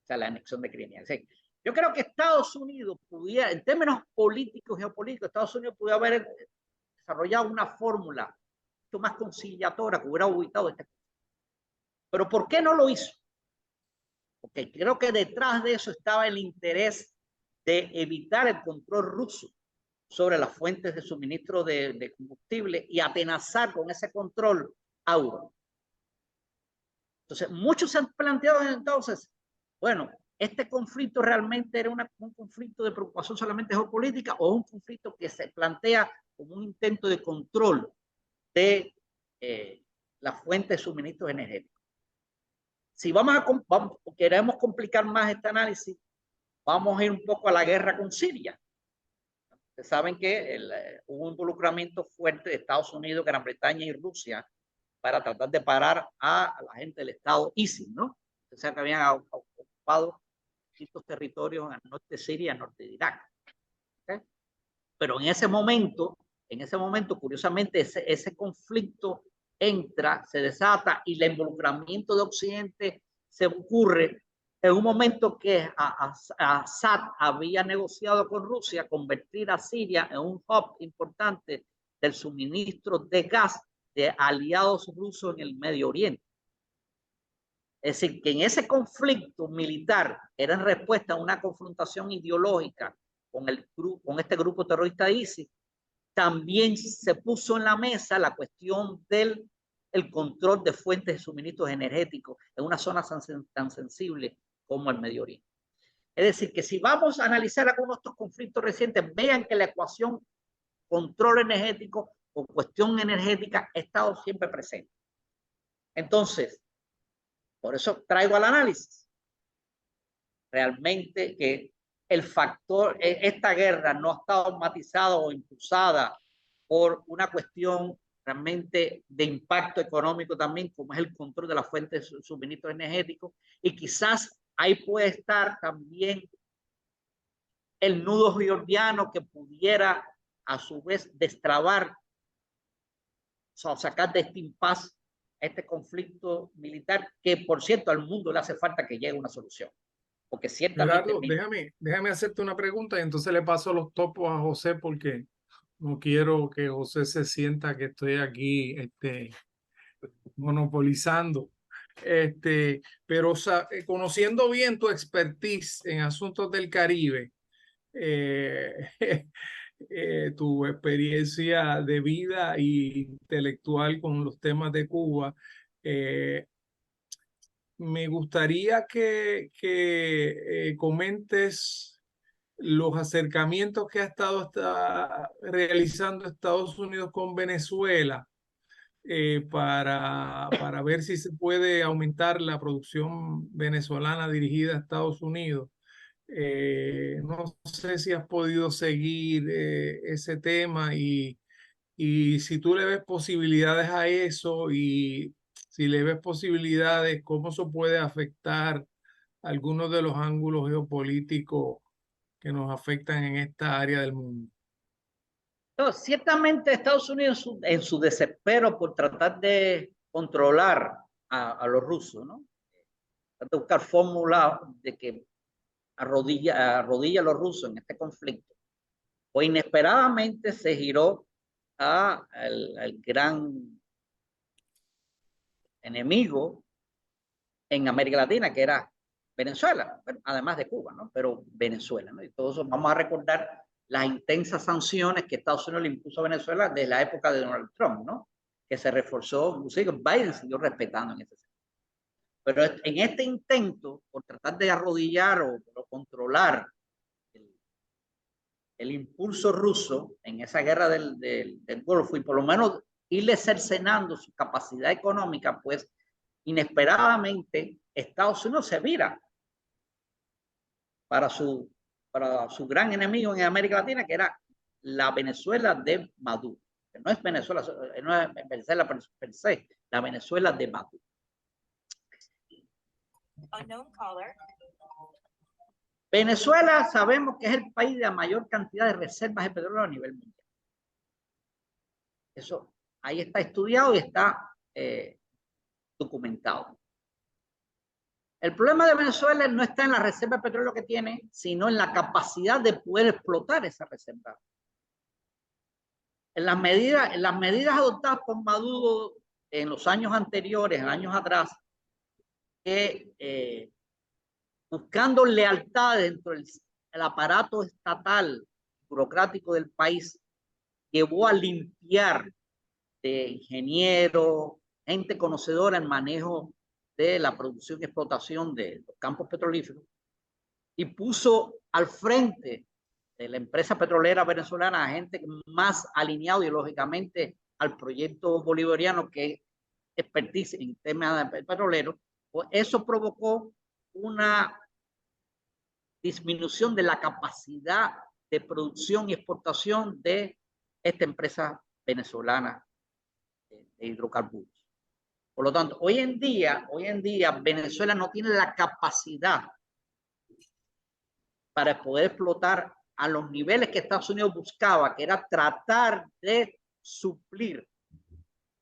sea, la anexión de Crimea. O sea, yo creo que Estados Unidos pudiera, en términos políticos, geopolíticos, Estados Unidos pudiera haber desarrollado una fórmula mucho más conciliadora que hubiera ubicado este. Pero ¿por qué no lo hizo? Porque creo que detrás de eso estaba el interés de evitar el control ruso sobre las fuentes de suministro de combustible y atenazar con ese control a Europa. Entonces, muchos se han planteado entonces, bueno, ¿este conflicto realmente era un conflicto de preocupación solamente geopolítica o un conflicto que se plantea como un intento de control de las fuentes de suministros energéticos? Si queremos complicar más este análisis, vamos a ir un poco a la guerra con Siria. Ustedes saben que hubo un involucramiento fuerte de Estados Unidos, Gran Bretaña y Rusia para tratar de parar a la gente del Estado ISIS, ¿no? O sea, que habían ocupado distintos territorios al norte de Siria y al norte de Irak. ¿Okay? Pero en ese momento, curiosamente, ese conflicto entra, se desata y el involucramiento de Occidente se ocurre en un momento que Assad había negociado con Rusia convertir a Siria en un hub importante del suministro de gas de aliados rusos en el Medio Oriente. Es decir, que en ese conflicto militar era en respuesta a una confrontación ideológica con este grupo terrorista ISIS, también se puso en la mesa la cuestión del control de fuentes de suministros energéticos en una zona tan sensible como el Medio Oriente. Es decir, que si vamos a analizar algunos de estos conflictos recientes, vean que la ecuación control energético o cuestión energética ha estado siempre presente. Entonces, por eso traigo al análisis realmente que el factor, esta guerra no ha estado matizada o impulsada por una cuestión realmente de impacto económico también, como es el control de las fuentes de suministro energético, y quizás ahí puede estar también el nudo georgiano que pudiera a su vez destrabar, o sea, sacar de este impasse este conflicto militar, que por cierto al mundo le hace falta que llegue a una solución. Porque ciertamente... Gerardo, déjame hacerte una pregunta y entonces le paso los topos a José porque no quiero que José se sienta que estoy aquí monopolizando. Pero conociendo bien tu expertise en asuntos del Caribe, eh, tu experiencia de vida e intelectual con los temas de Cuba, me gustaría que comentes los acercamientos que ha estado realizando Estados Unidos con Venezuela para ver si se puede aumentar la producción venezolana dirigida a Estados Unidos. No sé si has podido seguir ese tema y si tú le ves posibilidades a eso y si le ves posibilidades, cómo eso puede afectar algunos de los ángulos geopolíticos que nos afectan en esta área del mundo. No, ciertamente Estados Unidos en su desespero por tratar de controlar a los rusos, ¿no? Tratar de buscar fórmulas de que arrodilla a los rusos en este conflicto, pues inesperadamente se giró al gran enemigo en América Latina, que era Venezuela, bueno, además de Cuba, ¿no? Pero Venezuela, ¿no? Y todos eso vamos a recordar las intensas sanciones que Estados Unidos le impuso a Venezuela desde la época de Donald Trump, ¿no? Que se reforzó, inclusive Biden siguió respetando en ese sentido. Pero en este intento por tratar de arrodillar o controlar el impulso ruso en esa guerra del Golfo y por lo menos irle cercenando su capacidad económica, pues inesperadamente Estados Unidos se vira para su gran enemigo en América Latina, que era la Venezuela de Maduro. Que no es Venezuela, no es Venezuela per se, la Venezuela de Maduro. Venezuela sabemos que es el país de la mayor cantidad de reservas de petróleo a nivel mundial. Eso ahí está estudiado y está documentado. El problema de Venezuela no está en la reserva de petróleo que tiene, sino en la capacidad de poder explotar esa reserva. En las medidas adoptadas por Maduro en los años anteriores, en años atrás, buscando lealtad dentro del aparato estatal burocrático del país llevó a limpiar de ingenieros, gente conocedora en manejo de la producción y explotación de los campos petrolíferos, y puso al frente de la empresa petrolera venezolana a gente más alineado ideológicamente al proyecto bolivariano, que es expertise en temas petroleros. Pues eso provocó una disminución de la capacidad de producción y exportación de esta empresa venezolana de hidrocarburos. Por lo tanto, hoy en día Venezuela no tiene la capacidad para poder explotar a los niveles que Estados Unidos buscaba, que era tratar de suplir,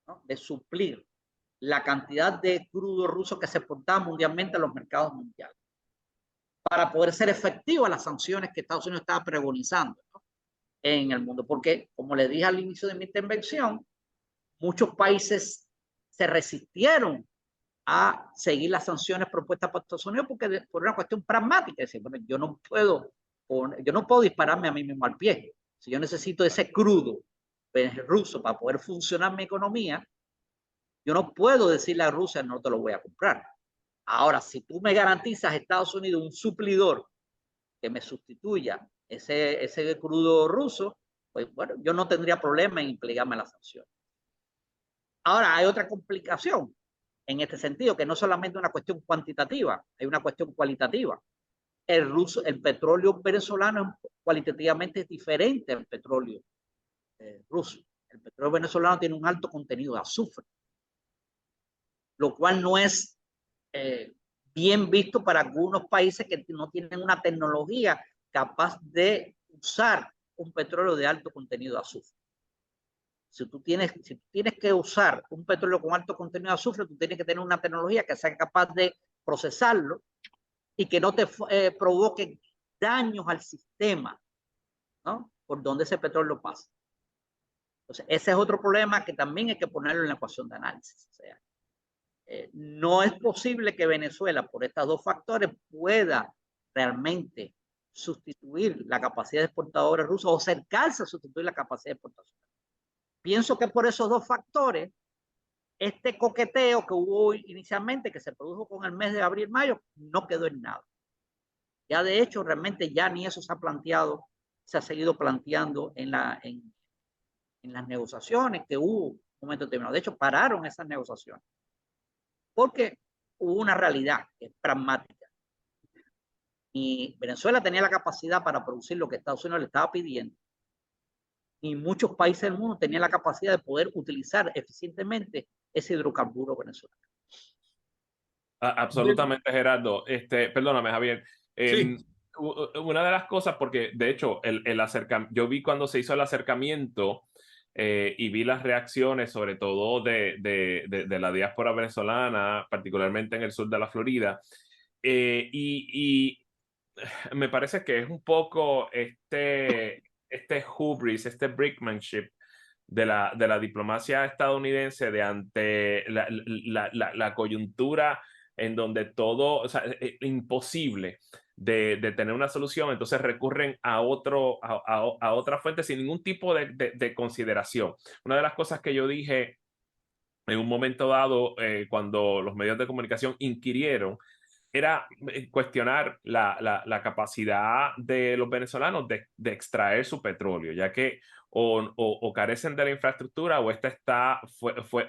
¿no?, de suplir la cantidad de crudo ruso que se exportaba mundialmente a los mercados mundiales, para poder ser efectivas las sanciones que Estados Unidos estaba pregonizando, ¿no?, en el mundo. Porque, como le dije al inicio de mi intervención, muchos países se resistieron a seguir las sanciones propuestas por Estados Unidos por una cuestión pragmática. Es decir, bueno, yo no puedo dispararme a mí mismo al pie. Si yo necesito ese crudo ruso para poder funcionar mi economía, yo no puedo decirle a Rusia no te lo voy a comprar. Ahora, si tú me garantizas a Estados Unidos un suplidor que me sustituya ese crudo ruso, pues bueno, yo no tendría problema en implicarme las sanciones. Ahora, hay otra complicación en este sentido, que no solamente una cuestión cuantitativa, hay una cuestión cualitativa. El petróleo venezolano cualitativamente es diferente al petróleo ruso. El petróleo venezolano tiene un alto contenido de azufre, lo cual no es bien visto para algunos países que no tienen una tecnología capaz de usar un petróleo de alto contenido de azufre. Si tú tienes que usar un petróleo con alto contenido de azufre, tú tienes que tener una tecnología que sea capaz de procesarlo y que no te provoque daños al sistema, ¿no?, por donde ese petróleo pasa. Entonces, ese es otro problema que también hay que ponerlo en la ecuación de análisis. O sea, no es posible que Venezuela, por estos dos factores, pueda realmente sustituir la capacidad de exportadores rusos o acercarse a sustituir la capacidad de exportación. Pienso que por esos dos factores, este coqueteo que hubo inicialmente, que se produjo con el mes de abril-mayo, no quedó en nada. Ya de hecho, realmente ya ni eso se ha planteado, se ha seguido planteando en las negociaciones que hubo en un momento determinado. De hecho, pararon esas negociaciones porque hubo una realidad que es pragmática. Y Venezuela tenía la capacidad para producir lo que Estados Unidos le estaba pidiendo, y muchos países del mundo tenían la capacidad de poder utilizar eficientemente ese hidrocarburo venezolano. Absolutamente, Gerardo. Perdóname, Javier. Sí. Una de las cosas, porque de hecho yo vi cuando se hizo el acercamiento y vi las reacciones, sobre todo de la diáspora venezolana, particularmente en el sur de la Florida, y me parece que es un poco este hubris, este brinkmanship de la diplomacia estadounidense de ante la coyuntura en donde todo, o sea, es imposible de tener una solución, entonces recurren a otra fuente sin ningún tipo de consideración. Una de las cosas que yo dije en un momento dado, cuando los medios de comunicación inquirieron, era cuestionar la capacidad de los venezolanos de extraer su petróleo, ya que o carecen de la infraestructura o esta está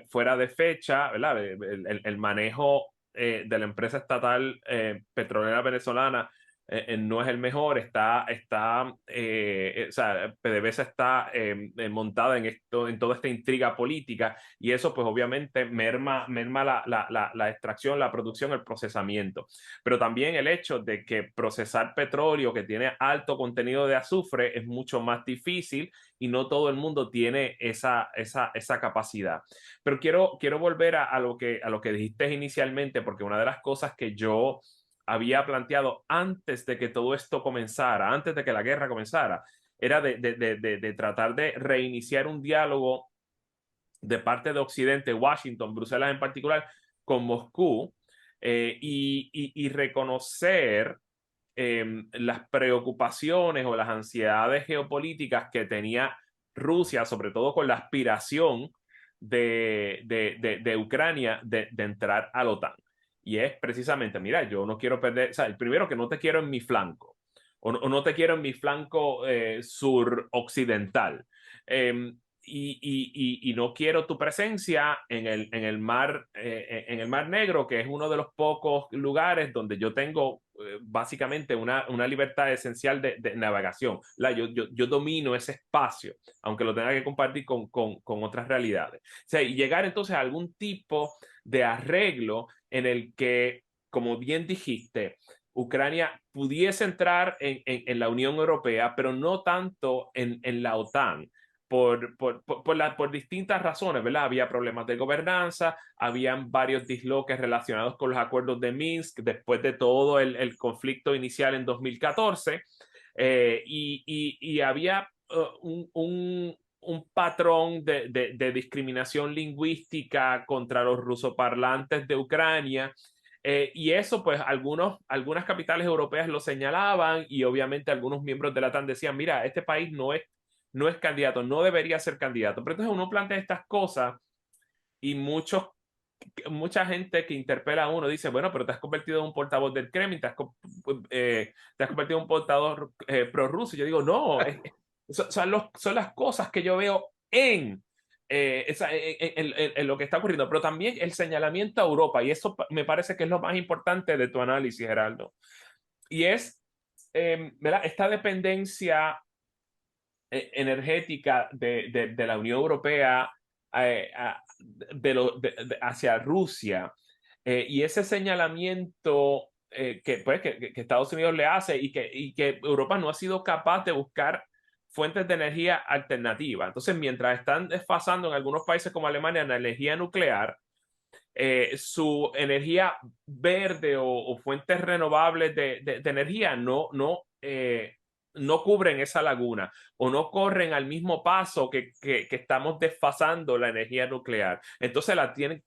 fuera de fecha, ¿verdad? El manejo de la empresa estatal petrolera venezolana no es el mejor, o sea, PDVSA está montada en toda esta intriga política, y eso pues obviamente merma la extracción, la producción, el procesamiento. Pero también el hecho de que procesar petróleo que tiene alto contenido de azufre es mucho más difícil y no todo el mundo tiene esa capacidad. Pero quiero volver a lo que dijiste inicialmente, porque una de las cosas que yo había planteado antes de que todo esto comenzara, antes de que la guerra comenzara, era de tratar de reiniciar un diálogo de parte de Occidente, Washington, Bruselas en particular, con Moscú, y reconocer las preocupaciones o las ansiedades geopolíticas que tenía Rusia, sobre todo con la aspiración de Ucrania de entrar a la OTAN. Y es precisamente, mira, yo no quiero perder, o sea, el primero que no te quiero en mi flanco, o no te quiero en mi flanco suroccidental. Y no quiero tu presencia en el mar Negro, que es uno de los pocos lugares donde yo tengo básicamente una libertad esencial de navegación. Yo domino ese espacio, aunque lo tenga que compartir con otras realidades. O sea, y llegar entonces a algún tipo de arreglo en el que, como bien dijiste, Ucrania pudiese entrar en la Unión Europea, pero no tanto en la OTAN. Por distintas razones, ¿verdad? Había problemas de gobernanza, habían varios disloques relacionados con los acuerdos de Minsk después de todo el conflicto inicial en 2014, y había un patrón de discriminación lingüística contra los rusoparlantes de Ucrania. Y eso, pues, algunas capitales europeas lo señalaban, y obviamente algunos miembros de la OTAN decían, mira, este país no es candidato, no debería ser candidato. Pero entonces uno plantea estas cosas y mucha gente que interpela a uno dice, bueno, pero te has convertido en un portavoz del Kremlin, te has convertido en un portador prorruso. Y yo digo, no, son las cosas que yo veo en lo que está ocurriendo, pero también el señalamiento a Europa, y eso me parece que es lo más importante de tu análisis, Geraldo, y es ¿verdad? Esta dependencia energética de la Unión Europea hacia Rusia, y ese señalamiento que Estados Unidos le hace, y que Europa no ha sido capaz de buscar fuentes de energía alternativa. Entonces, mientras están desfasando en algunos países como Alemania en la energía nuclear, su energía verde o fuentes renovables de energía no cubren esa laguna, o no corren al mismo paso que estamos desfasando la energía nuclear. Entonces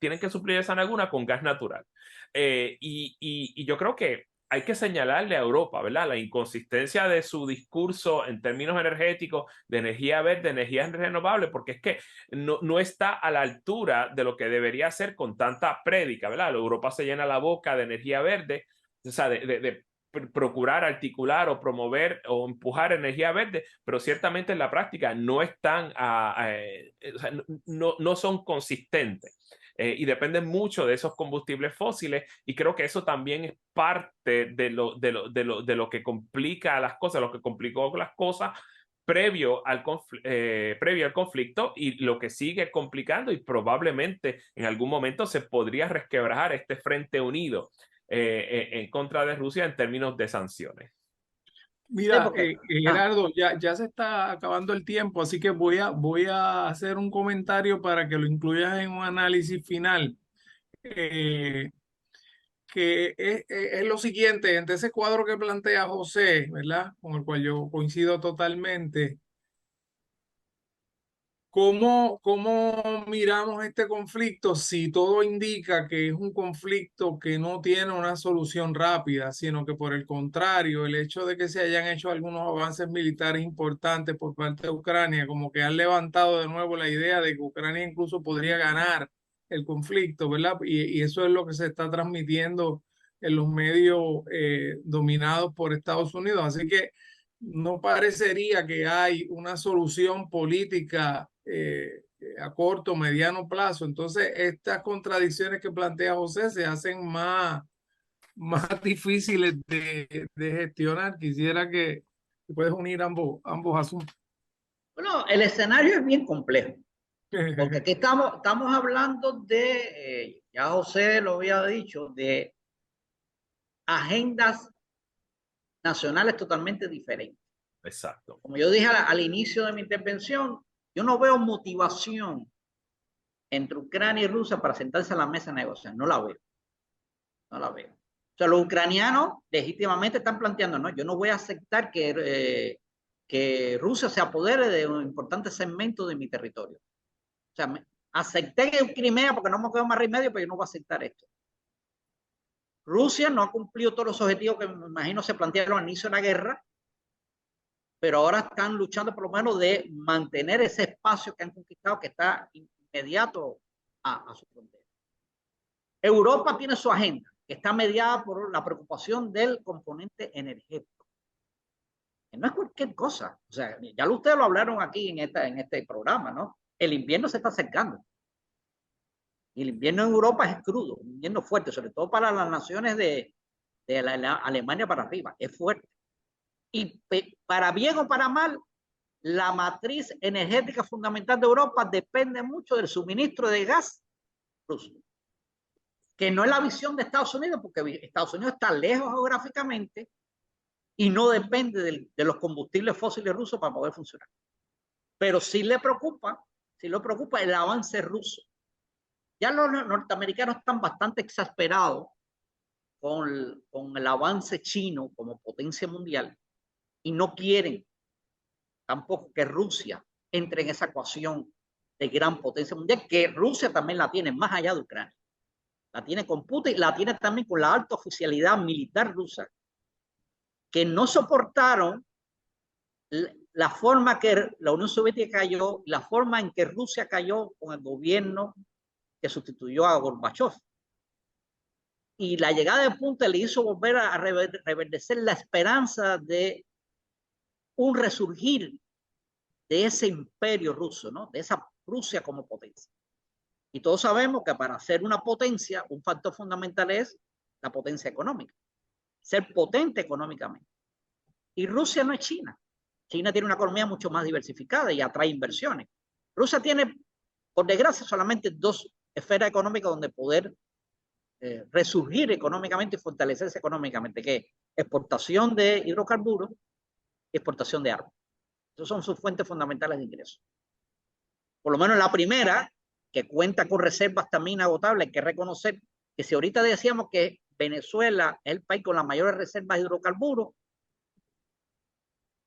tienen que suplir esa laguna con gas natural. Y yo creo que hay que señalarle a Europa, ¿verdad?, la inconsistencia de su discurso en términos energéticos, de energía verde, energía renovable, porque es que no está a la altura de lo que debería ser con tanta prédica, ¿verdad? Europa se llena la boca de energía verde, o sea, de procurar articular o promover o empujar energía verde, pero ciertamente en la práctica no están, o sea, no son consistentes. Y dependen mucho de esos combustibles fósiles, y creo que eso también es parte de lo que complica las cosas, lo que complicó las cosas previo al conflicto, y lo que sigue complicando, y probablemente en algún momento se podría resquebrajar este frente unido en contra de Rusia en términos de sanciones. Mira, Gerardo, ya se está acabando el tiempo, así que voy a hacer un comentario para que lo incluyas en un análisis final. Eh, que es lo siguiente, entre ese cuadro que plantea José, ¿verdad? Con el cual yo coincido totalmente. ¿Cómo miramos este conflicto si todo indica que es un conflicto que no tiene una solución rápida, sino que, por el contrario, el hecho de que se hayan hecho algunos avances militares importantes por parte de Ucrania, como que han levantado de nuevo la idea de que Ucrania incluso podría ganar el conflicto, ¿verdad? Y eso es lo que se está transmitiendo en los medios dominados por Estados Unidos. Así que no parecería que hay una solución política a corto o mediano plazo. Entonces, estas contradicciones que plantea José se hacen más difíciles de gestionar. Quisiera que puedes unir ambos asuntos. Bueno, el escenario es bien complejo, porque aquí estamos hablando de, ya José lo había dicho, de agendas nacionales totalmente diferentes. Exacto. Como yo dije al inicio de mi intervención, yo no veo motivación entre Ucrania y Rusia para sentarse a la mesa a negociar. No la veo. No la veo. O sea, los ucranianos legítimamente están planteando, no, yo no voy a aceptar que Rusia se apodere de un importante segmento de mi territorio. O sea, acepté Crimea porque no me quedo más remedio, pero yo no voy a aceptar esto. Rusia no ha cumplido todos los objetivos que me imagino se plantearon al inicio de la guerra, pero ahora están luchando por lo menos de mantener ese espacio que han conquistado, que está inmediato a su frontera. Europa tiene su agenda, que está mediada por la preocupación del componente energético. Que no es cualquier cosa. O sea, ya ustedes lo hablaron aquí en este programa, ¿no? El invierno se está acercando. Y el invierno en Europa es crudo, un invierno fuerte, sobre todo para las naciones de la Alemania para arriba, es fuerte. Y para bien o para mal, la matriz energética fundamental de Europa depende mucho del suministro de gas ruso, que no es la visión de Estados Unidos, porque Estados Unidos está lejos geográficamente y no depende de los combustibles fósiles rusos para poder funcionar. Pero sí le preocupa el avance ruso. Ya los norteamericanos están bastante exasperados con el avance chino como potencia mundial y no quieren tampoco que Rusia entre en esa ecuación de gran potencia mundial, que Rusia también la tiene más allá de Ucrania. La tiene con Putin, la tiene también con la alta oficialidad militar rusa, que no soportaron la forma que la Unión Soviética cayó, la forma en que Rusia cayó con el gobierno que sustituyó a Gorbachev. Y la llegada de Putin le hizo volver a reverdecer la esperanza de un resurgir de ese imperio ruso, ¿no? De esa Rusia como potencia. Y todos sabemos que para ser una potencia, un factor fundamental es la potencia económica, ser potente económicamente. Y Rusia no es China. China tiene una economía mucho más diversificada y atrae inversiones. Rusia tiene, por desgracia, solamente dos esferas económicas donde poder resurgir económicamente y fortalecerse económicamente, que es exportación de hidrocarburos y exportación de armas. Esas son sus fuentes fundamentales de ingresos. Por lo menos la primera, que cuenta con reservas también inagotables, hay que reconocer que si ahorita decíamos que Venezuela es el país con las mayores reservas de hidrocarburos,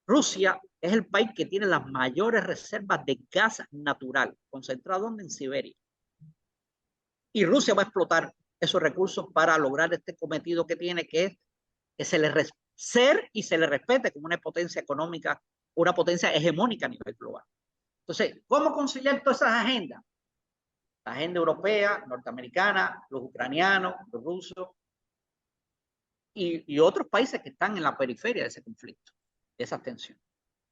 Rusia es el país que tiene las mayores reservas de gas natural, concentrado en Siberia. Y Rusia va a explotar esos recursos para lograr este cometido que tiene, que es que se le ser y se le respete como una potencia económica, una potencia hegemónica a nivel global. Entonces, ¿cómo conciliar todas esas agendas? La agenda europea, norteamericana, los ucranianos, los rusos y otros países que están en la periferia de ese conflicto, de esa tensión.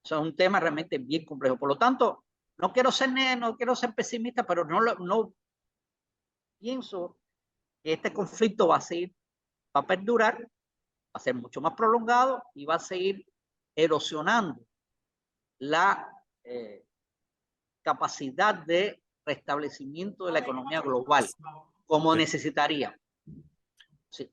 Eso es un tema realmente bien complejo. Por lo tanto, no quiero ser pesimista, pero no pienso que este conflicto va a perdurar, va a ser mucho más prolongado y va a seguir erosionando la capacidad de restablecimiento de la economía global como necesitaría. Sí.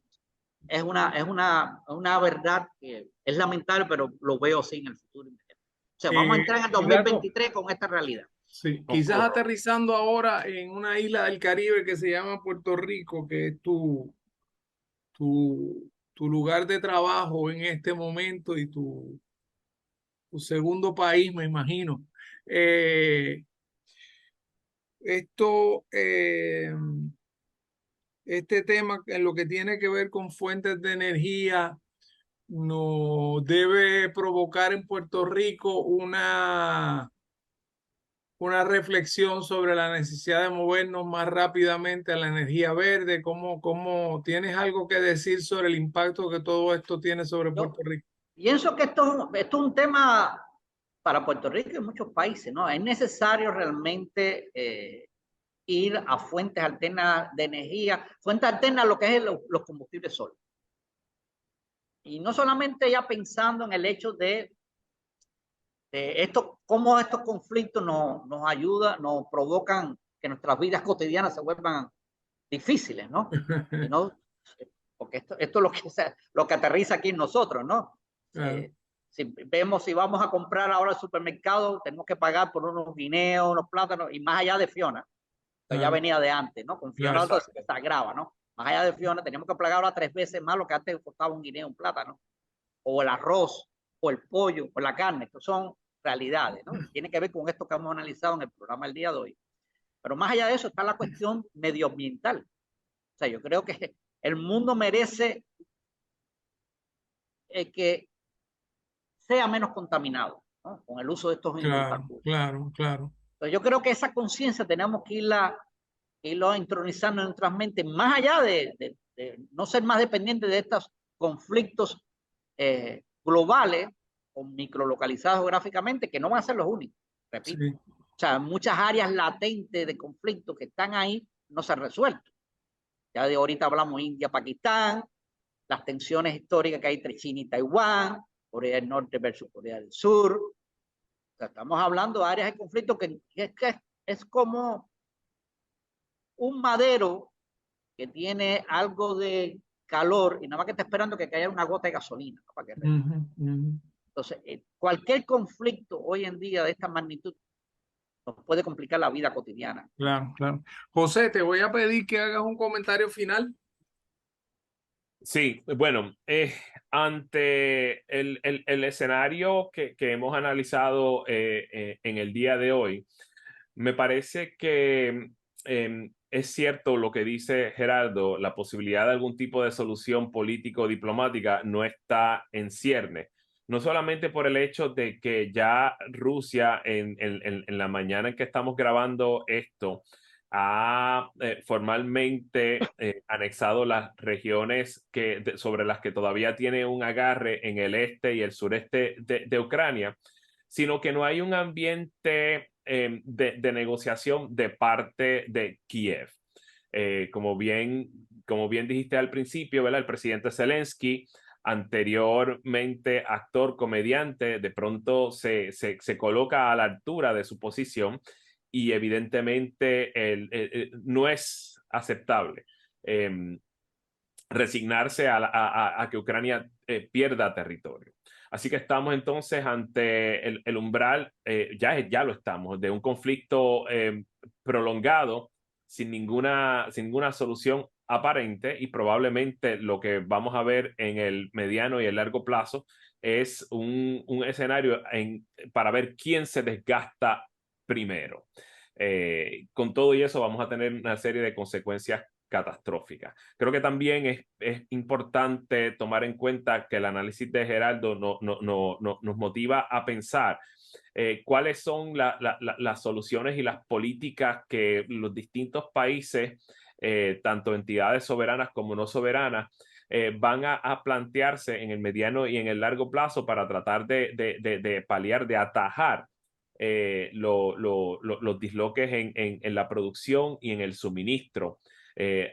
Es una verdad que es lamentable, pero lo veo así en el futuro inmediato. O sea, vamos a entrar en el 2023 con esta realidad. Sí, quizás aterrizando ahora en una isla del Caribe que se llama Puerto Rico, que es tu lugar de trabajo en este momento y tu segundo país, me imagino. Esto, este tema en lo que tiene que ver con fuentes de energía nos debe provocar en Puerto Rico una reflexión sobre la necesidad de movernos más rápidamente a la energía verde. ¿Cómo tienes algo que decir sobre el impacto que todo esto tiene sobre Puerto Rico? Pienso que esto es un tema para Puerto Rico y muchos países, ¿no? Es necesario realmente ir a fuentes alternas de energía, fuentes alternas a lo que es los combustibles sólidos. Y no solamente ya pensando en el hecho de esto, cómo estos conflictos nos ayudan, nos provocan que nuestras vidas cotidianas se vuelvan difíciles, ¿no? Porque esto es lo que aterriza aquí en nosotros, ¿no? Claro. Si vamos a comprar ahora al supermercado, tenemos que pagar por unos guineos, unos plátanos, y más allá de Fiona, que ya venía de antes, ¿no? Con Fiona se agrava, ¿no? Más allá de Fiona, tenemos que pagar ahora 3 veces más lo que antes costaba un guineo, un plátano, o el arroz, o el pollo, o la carne. Estos son realidades, ¿no? Tiene que ver con esto que hemos analizado en el programa el día de hoy. Pero más allá de eso está la cuestión medioambiental. O sea, yo creo que El mundo merece que sea menos contaminado, ¿no?, con el uso de estos Claro, hidrocarburos. claro, claro. Entonces, yo creo que esa conciencia tenemos que irlo intronizando en nuestras mentes, más allá de no ser más dependientes de estos conflictos globales o microlocalizados geográficamente, que no van a ser los únicos, repito. Sí. O sea, muchas áreas latentes de conflicto que están ahí no se han resuelto. Ya de ahorita hablamos India, Pakistán, las tensiones históricas que hay entre China y Taiwán, Corea del Norte versus Corea del Sur. O sea, estamos hablando de áreas de conflicto que es como un madero que tiene algo de calor y nada más que está esperando que caiga una gota de gasolina, ¿no?, para que Entonces, cualquier conflicto hoy en día de esta magnitud nos puede complicar la vida cotidiana. Claro, claro. José, te voy a pedir que hagas un comentario final. Sí, bueno, ante el escenario que hemos analizado en el día de hoy, me parece que es cierto lo que dice Gerardo, la posibilidad de algún tipo de solución político-diplomática no está en cierne. No solamente por el hecho de que ya Rusia en la mañana en que estamos grabando esto ha formalmente anexado las regiones sobre las que todavía tiene un agarre en el este y el sureste de Ucrania, sino que no hay un ambiente de negociación de parte de Kiev. Como bien dijiste al principio, ¿verdad? El presidente Zelensky, anteriormente actor, comediante, de pronto se coloca a la altura de su posición y evidentemente no es aceptable resignarse a que Ucrania pierda territorio. Así que estamos entonces ante el umbral, ya lo estamos, de un conflicto prolongado sin ninguna solución aparente, y probablemente lo que vamos a ver en el mediano y el largo plazo es un escenario para ver quién se desgasta primero. Con todo y eso vamos a tener una serie de consecuencias catastróficas. Creo que también es importante tomar en cuenta que el análisis de Gerardo nos motiva a pensar cuáles son las soluciones y las políticas que los distintos países, tanto entidades soberanas como no soberanas, van a plantearse en el mediano y en el largo plazo para tratar de paliar, de atajar los disloques en la producción y en el suministro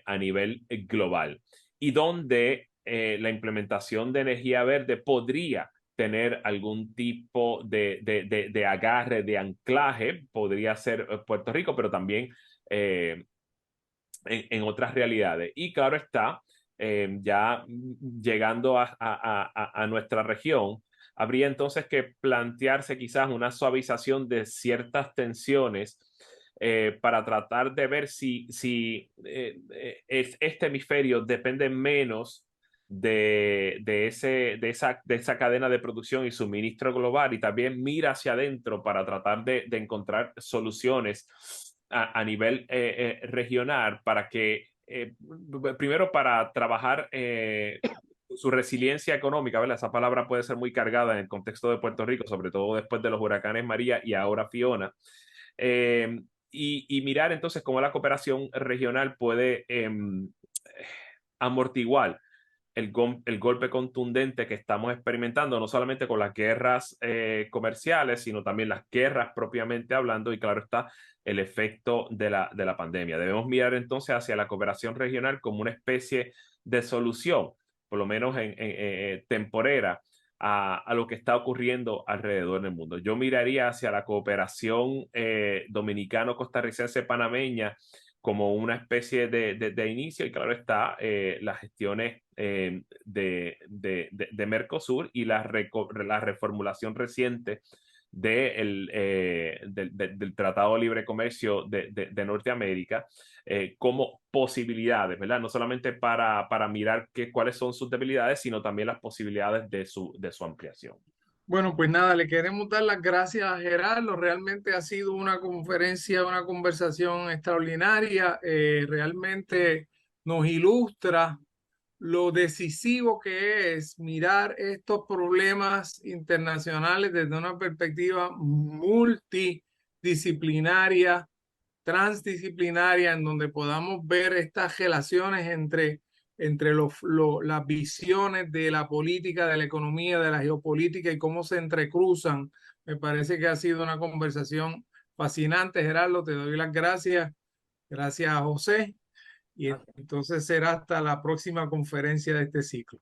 a nivel global, y donde la implementación de energía verde podría tener algún tipo de agarre, de anclaje. Podría ser Puerto Rico, pero también en otras realidades. Y claro está, ya llegando a nuestra región, habría entonces que plantearse quizás una suavización de ciertas tensiones para tratar de ver si este hemisferio depende menos de esa cadena de producción y suministro global, y también mira hacia adentro para tratar de encontrar soluciones a nivel regional para que, primero, para trabajar su resiliencia económica, ¿verdad? Esa palabra puede ser muy cargada en el contexto de Puerto Rico, sobre todo después de los huracanes María y ahora Fiona. Y mirar entonces cómo la cooperación regional puede amortiguar el golpe contundente que estamos experimentando, no solamente con las guerras comerciales, sino también las guerras propiamente hablando, y claro está, el efecto de la pandemia. Debemos mirar entonces hacia la cooperación regional como una especie de solución, por lo menos temporera, a lo que está ocurriendo alrededor del mundo. Yo miraría hacia la cooperación dominicano-costarricense-panameña como una especie de inicio, y claro está, las gestiones de Mercosur y la reformulación reciente del Tratado de Libre Comercio de Norteamérica como posibilidades, ¿verdad? No solamente para mirar cuáles son sus debilidades, sino también las posibilidades de su ampliación. Bueno, pues nada, le queremos dar las gracias a Gerardo. Realmente ha sido una conferencia, una conversación extraordinaria. Realmente nos ilustra lo decisivo que es mirar estos problemas internacionales desde una perspectiva multidisciplinaria, transdisciplinaria, en donde podamos ver estas relaciones entre las visiones de la política, de la economía, de la geopolítica y cómo se entrecruzan. Me parece que ha sido una conversación fascinante, Gerardo. Te doy las gracias. Gracias a José. Y entonces será hasta la próxima conferencia de este ciclo.